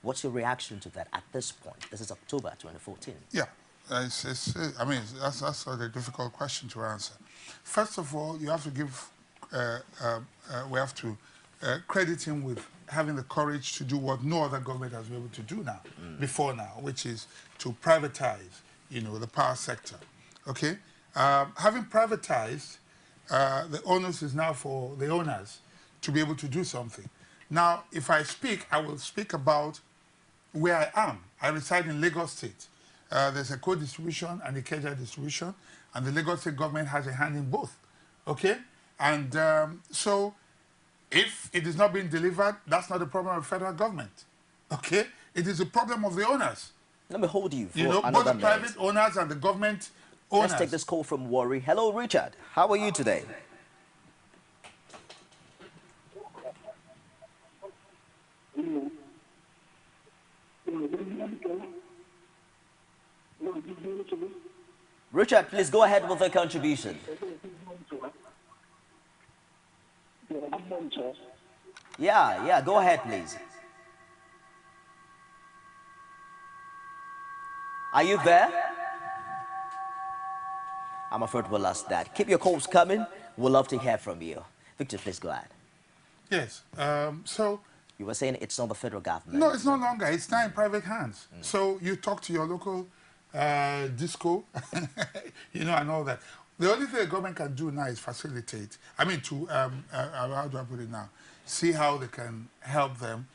What's your reaction to that at this point? This is October 2014. Yeah. That's a difficult question to answer. First of all, you have to give, we have to credit him with having the courage to do what no other government has been able to do now, before now, which is to privatize, the power sector. Okay? Having privatized, the onus is now for the owners to be able to do something. Now, if I speak, I will speak about where I am. I reside in Lagos State. There's a co-distribution and a Ikeja distribution, and the Lagos State government has a hand in both, okay? And so if it is not being delivered, that's not the problem of the federal government, okay? It is a problem of the owners. Let me hold you for both the private owners and the government owners. Let's take this call from Warri. Hello, Richard. How are you today? Richard, please go ahead with the contribution. Yeah, go ahead, please. Are you there? I'm afraid we'll lost that. Keep your calls coming. We'd love to hear from you. Victor, please go ahead. Yes, so... You were saying it's not the federal government. No, it's no longer. It's now in private hands. So you talk to your local disco, and all that. The only thing the government can do now is facilitate. I mean, how do I put it now? See how they can help them,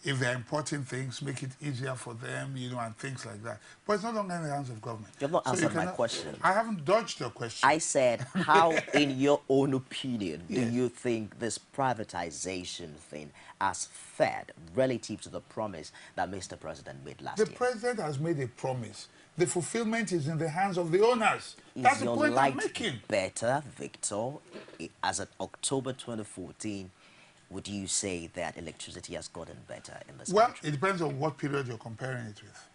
if they're importing things, make it easier for them, you know, and things like that. But it's no longer in the hands of government. You have not answered my question. I haven't dodged your question. I said, how, in your own opinion, do Yes. you think this privatization thing has fared relative to the promise that Mr. President made last year? The president has made a promise. The fulfillment is in the hands of the owners. That's the point I'm making. Better, Victor, as of October 2014, would you say that electricity has gotten better in this country? It depends on what period you're comparing it with.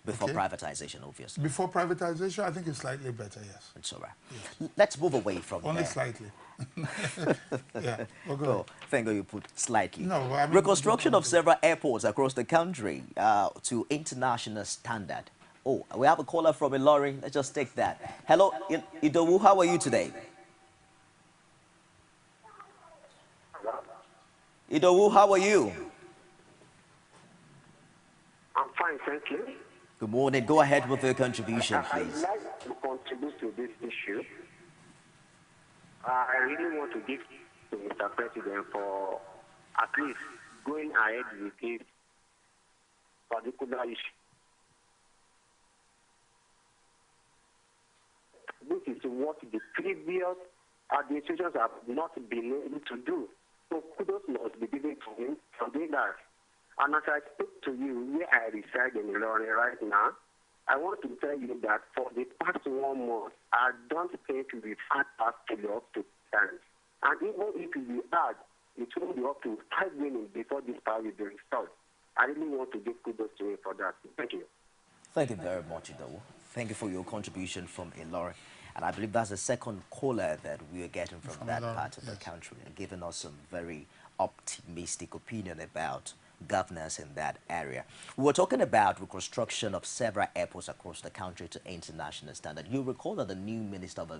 Before privatization, obviously. Before privatization, I think it's slightly better, yes. It's all right. Yes. Let's move away from Only there. slightly. Yeah. Oh, thank you put slightly. No, I mean, reconstruction of several airports across the country to international standard. Oh, we have a caller from Ilorin. Let's just take that. Hello, Idowu, how are you today? Idowu, how are you? I'm fine, thank you. Good morning. Go ahead with your contribution, please. I'd like to contribute to this issue. I really want to give to Mr. President for at least going ahead with this particular issue. This is what the previous administrations have not been able to do. So kudos must be given to him for doing that. And as I speak to you, where I reside in Ilorin right now, I want to tell you that for the past 1 month, I don't think we've had actually up to times. And even if we had, it will be up to 5 minutes before this power will be restored. I really want to give kudos to him for that. Thank you. Thank you very much, Idowu. Thank you for your contribution from Ilorin. And I believe that's the second caller that we are getting from that part of the country, and giving us some very optimistic opinion about governance in that area. We were talking about reconstruction of several airports across the country to international standard. You recall that the new Minister of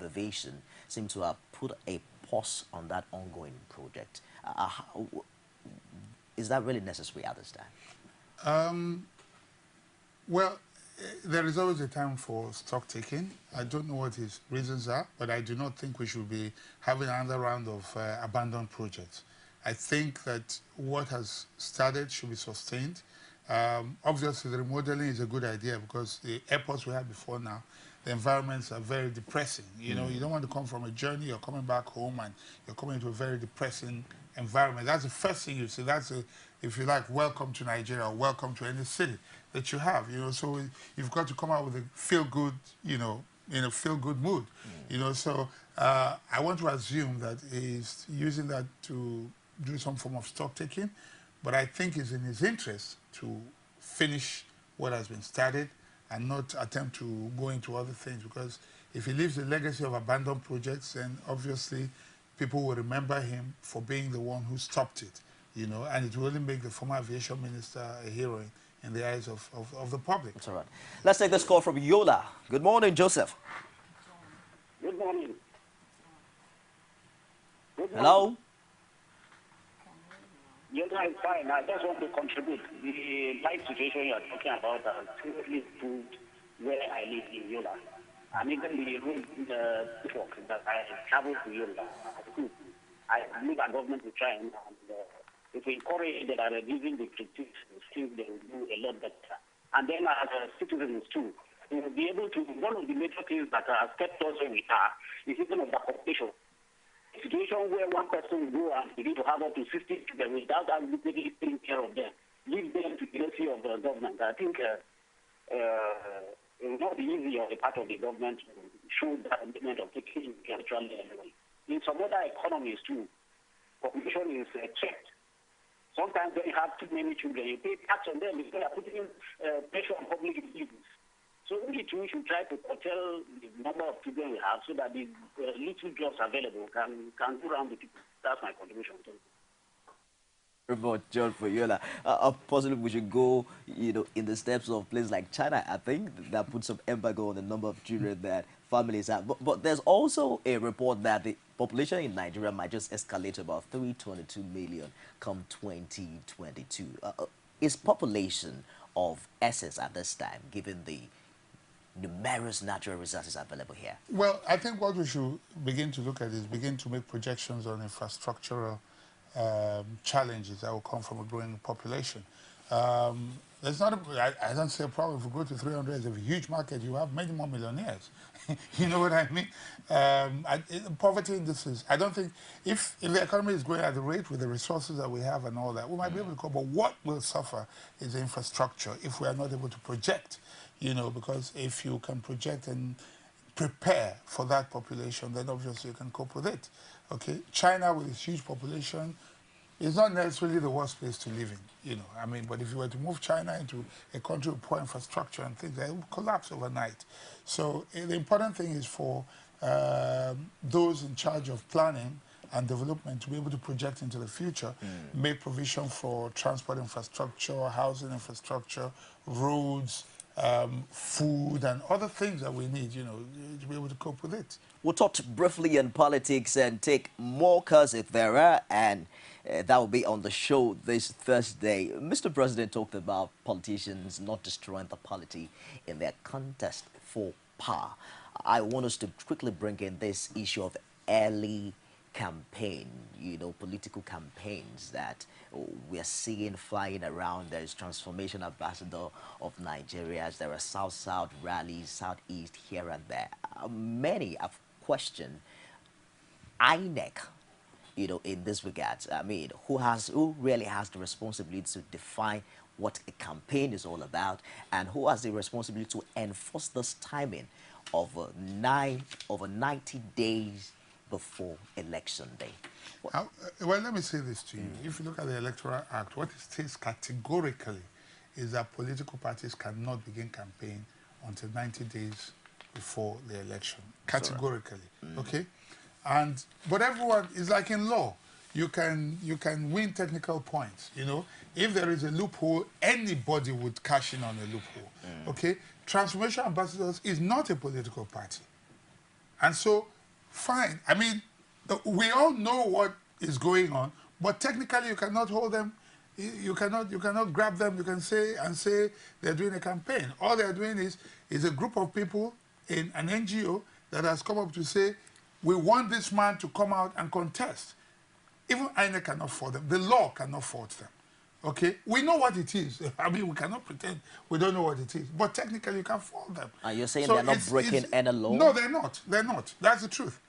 Aviation seemed to have put a pause on that ongoing project. Is that really necessary at this time? Well, there is always a time for stock taking. I don't know what his reasons are, but I do not think we should be having another round of abandoned projects. I think that what has started should be sustained. Obviously, the remodeling is a good idea because the airports we had before now, the environments are very depressing. You know, you don't want to come from a journey, you're coming back home and you're coming into a very depressing environment. That's the first thing you see. That's, if you like, welcome to Nigeria, or welcome to any city that you have, you know. So you've got to come out with a feel-good, you know, in a feel-good mood, you know. So I want to assume that he's using that to do some form of stock taking, but I think it's in his interest to finish what has been started and not attempt to go into other things, because if he leaves a legacy of abandoned projects, then obviously people will remember him for being the one who stopped it, you know, and it will only make the former aviation minister a hero in the eyes of the public. That's all right. Let's take this call from Yola. Good morning, Joseph. Good morning. Hello? Yes, I'm fine. I just want to contribute. The life situation you are talking about has seriously improved where I live in Yola. And even the road network that I travel to Yola, I believe our government will try and if we encourage that are reducing the critiques, things they will do a lot better. And then as citizens too, we will be able to, one of the major things that has kept us where we are is even of the competition. A situation where one person will go and begin to have up to 60 people without adequately taking care of them, leave them to the mercy of the government. I think it will not be easy on the part of the government to show that commitment of taking actually anyway. In some other economies too, population is checked. Sometimes when you have too many children, you pay tax on them because you are putting pressure on public utilities. So we too should try to curtail the number of children we have so that the little jobs available can go around the people. That's my contribution to it. About John for Yola. Possibly we should go, you know, in the steps of places like China. I think that puts some embargo on the number of children that families have. But there's also a report that the population in Nigeria might just escalate to about 322 million come 2022. Is population of essence at this time, given the numerous natural resources available here? Well, I think what we should begin to look at is begin to make projections on infrastructural challenges that will come from a growing population. There's not I don't see a problem if we go to 300. It's a huge market. You have many more millionaires. You know what I mean? Poverty indices, I don't think, if the economy is growing at the rate with the resources that we have and all that, we might be able to cope. But what will suffer is the infrastructure if we are not able to project, you know, because if you can project and prepare for that population, then obviously you can cope with it. Okay, China with its huge population is not necessarily the worst place to live in, you know. I mean, but if you were to move China into a country with poor infrastructure and things, it would collapse overnight. So the important thing is for those in charge of planning and development to be able to project into the future, make provision for transport infrastructure, housing infrastructure, roads, food and other things that we need, you know, to be able to cope with it. We'll touch briefly on politics and take more calls if there are, and that will be on the show this Thursday. Mr. President talked about politicians not destroying the polity in their contest for power. I want us to quickly bring in this issue of early campaign, you know, political campaigns that we are seeing flying around. There is Transformation Ambassador of Nigeria. There are South-South rallies, Southeast here and there. Many have questioned INEC, you know, in this regard. I mean, who really has the responsibility to define what a campaign is all about, and who has the responsibility to enforce this timing of 90 days before election day? Well, let me say this to you. If you look at the Electoral Act, what it states categorically is that political parties cannot begin campaign until 90 days before the election. Categorically, okay? But everyone is like in law. You can win technical points, you know. If there is a loophole, anybody would cash in on a loophole, okay? Transformation Ambassadors is not a political party. And so, fine. I mean, we all know what is going on, but technically you cannot hold them. You cannot grab them. You can say they're doing a campaign. All they're doing is a group of people in an NGO that has come up to say, we want this man to come out and contest. Even INEC cannot fault them. The law cannot fault them. Okay? We know what it is. I mean, we cannot pretend we don't know what it is. But technically, you can fault them. And you're saying they're not breaking any law? No, they're not. They're not. That's the truth.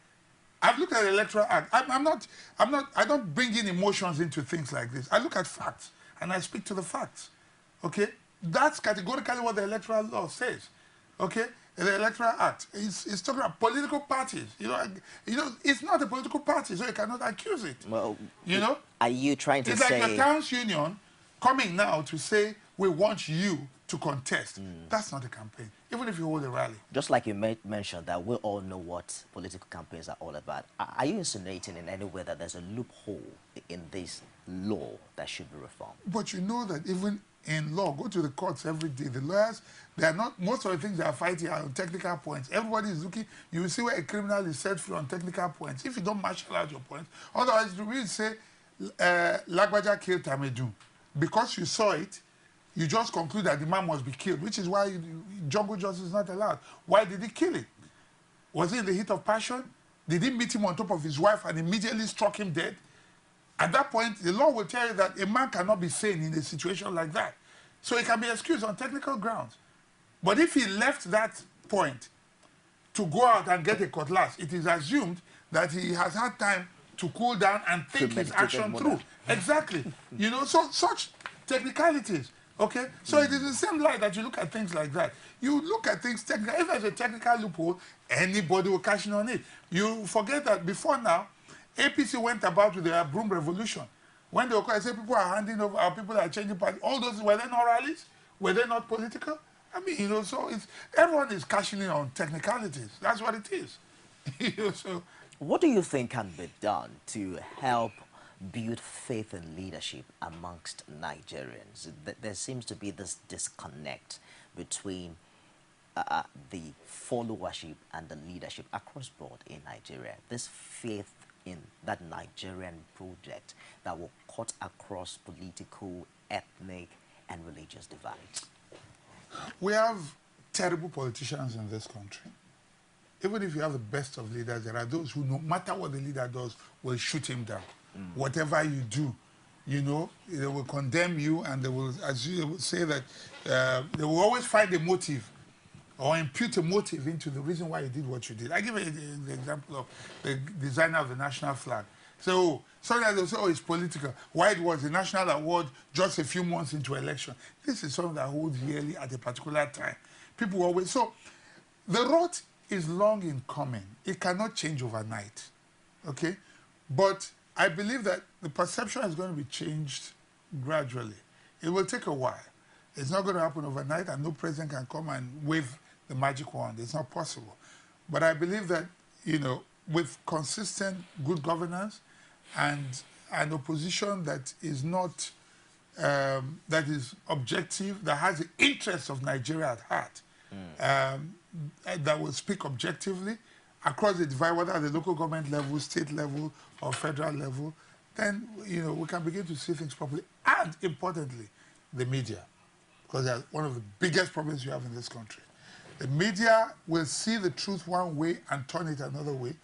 I've looked at the Electoral Act. I don't bring in emotions into things like this. I look at facts, and I speak to the facts. Okay? That's categorically what the Electoral Law says. Okay? The Electoral Act is talking about political parties. You know, it's not a political party, so you cannot accuse it. Well, you know, are you trying to say? It's like the Towns Union coming now to say we want you to contest. That's not a campaign, even if you hold a rally. Just like you mentioned that we all know what political campaigns are all about. Are you insinuating in any way that there's a loophole in this law that should be reformed? But you know that even in law, go to the courts every day. The lawyers, they are not, most of the things they are fighting are on technical points. Everybody is looking, you will see where a criminal is set free on technical points. If you don't marshal out your points, otherwise you will say, Lagbaja killed Tamedu. Because you saw it, you just conclude that the man must be killed, which is why jungle justice is not allowed. Why did he kill him? Was he in the heat of passion? Did he meet him on top of his wife and immediately struck him dead? At that point, the law will tell you that a man cannot be sane in a situation like that. So he can be excused on technical grounds. But if he left that point to go out and get a cutlass, it is assumed that he has had time to cool down and think his action through. Exactly. You know, so such technicalities. Okay? So it is the same light that you look at things like that. You look at things technical. If there's a technical loophole, anybody will cash in on it. You forget that before now, APC went about with their broom revolution. When they were called, I said people are handing over, people are changing parties. All those, were they not rallies? Were they not political? I mean, you know, so everyone is cashing in on technicalities. That's what it is. You know, so, what do you think can be done to help build faith and leadership amongst Nigerians? There seems to be this disconnect between the followership and the leadership across board in Nigeria. This faith in that Nigerian project that will cut across political, ethnic, and religious divides. We have terrible politicians in this country. Even if you have the best of leaders, there are those who, no matter what the leader does, will shoot him down. whatever you do. You know, they will condemn you, and they will, as you will say that, they will always find a motive or impute a motive into the reason why you did what you did. I give the example of the designer of the national flag. So sometimes they'll say, oh, it's political. Why it was the national award just a few months into election. This is something that holds yearly at a particular time. People always, so the rot is long in coming. It cannot change overnight, okay? But I believe that the perception is going to be changed gradually. It will take a while. It's not going to happen overnight, and no president can come and wave the magic wand. It's not possible. But I believe that, you know, with consistent good governance and an opposition that is not, that is objective, that has the interests of Nigeria at heart, that will speak objectively across the divide, whether at the local government level, state level, or federal level, then, you know, we can begin to see things properly. And importantly, the media, because that's one of the biggest problems you have in this country. The media will see the truth one way and turn it another way,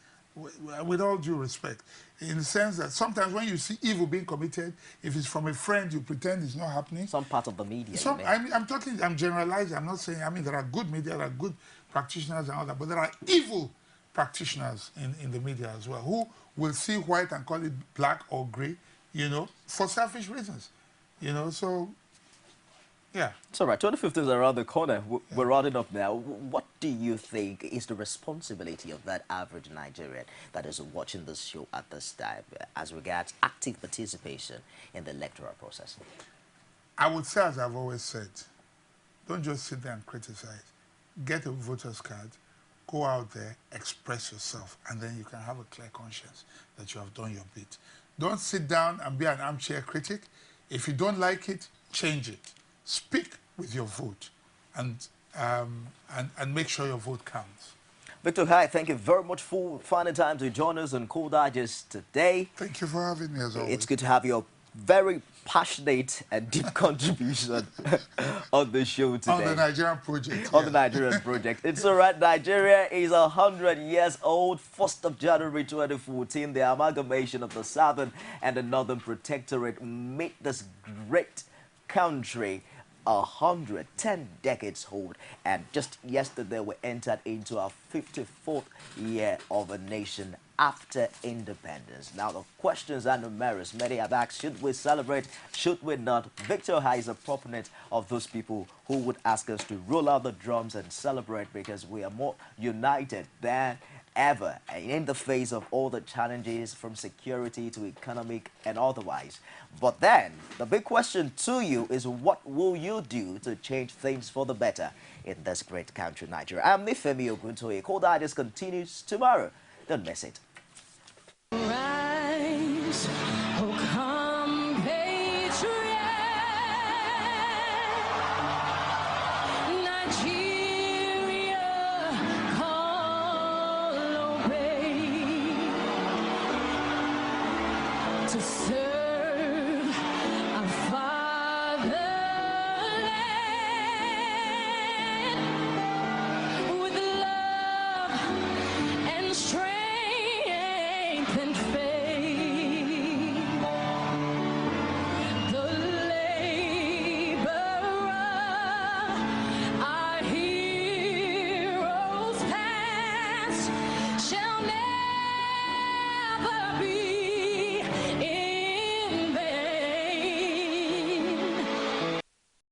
with all due respect, in the sense that sometimes when you see evil being committed, if it's from a friend, you pretend it's not happening. Some part of the media. I'm generalizing. I'm not saying, I mean, there are good media, there are good practitioners and all that, but there are evil practitioners in the media as well, who will see white and call it black or gray, you know, for selfish reasons, you know, so, yeah. It's all right. 2015 is around the corner. We're rounding up now. What do you think is the responsibility of that average Nigerian that is watching this show at this time as regards active participation in the electoral process? I would say, as I've always said, don't just sit there and criticize. Get a voter's card, go out there, express yourself, and then you can have a clear conscience that you have done your bit. Don't sit down and be an armchair critic. If you don't like it, change it. Speak with your vote and make sure your vote counts. Victor Hai, thank you very much for finding time to join us on Cool Digest today. Thank you for having me, as always. It's good to have your very passionate and deep contribution on the show today. On the Nigerian project. On the Nigerian project. It's all right. Nigeria is 100 years old. 1st of January 2014, the amalgamation of the Southern and the Northern Protectorate made this great country 110 decades old, and just yesterday we entered into our 54th year of a nation after independence. Now the questions are numerous. Many have asked, should we celebrate, should we not? Victor Hai is a proponent of those people who would ask us to roll out the drums and celebrate, because we are more united than ever in the face of all the challenges from security to economic and otherwise. But then the big question to you is, what will you do to change things for the better in this great country, Nigeria? I'm Nifemi Oguntoye. Cold Digest continues tomorrow. Don't miss it. Rise, oh compatriot, Nigeria, call obey to serve our fatherland with love and strength and faith. The laborer, our heroes past, shall never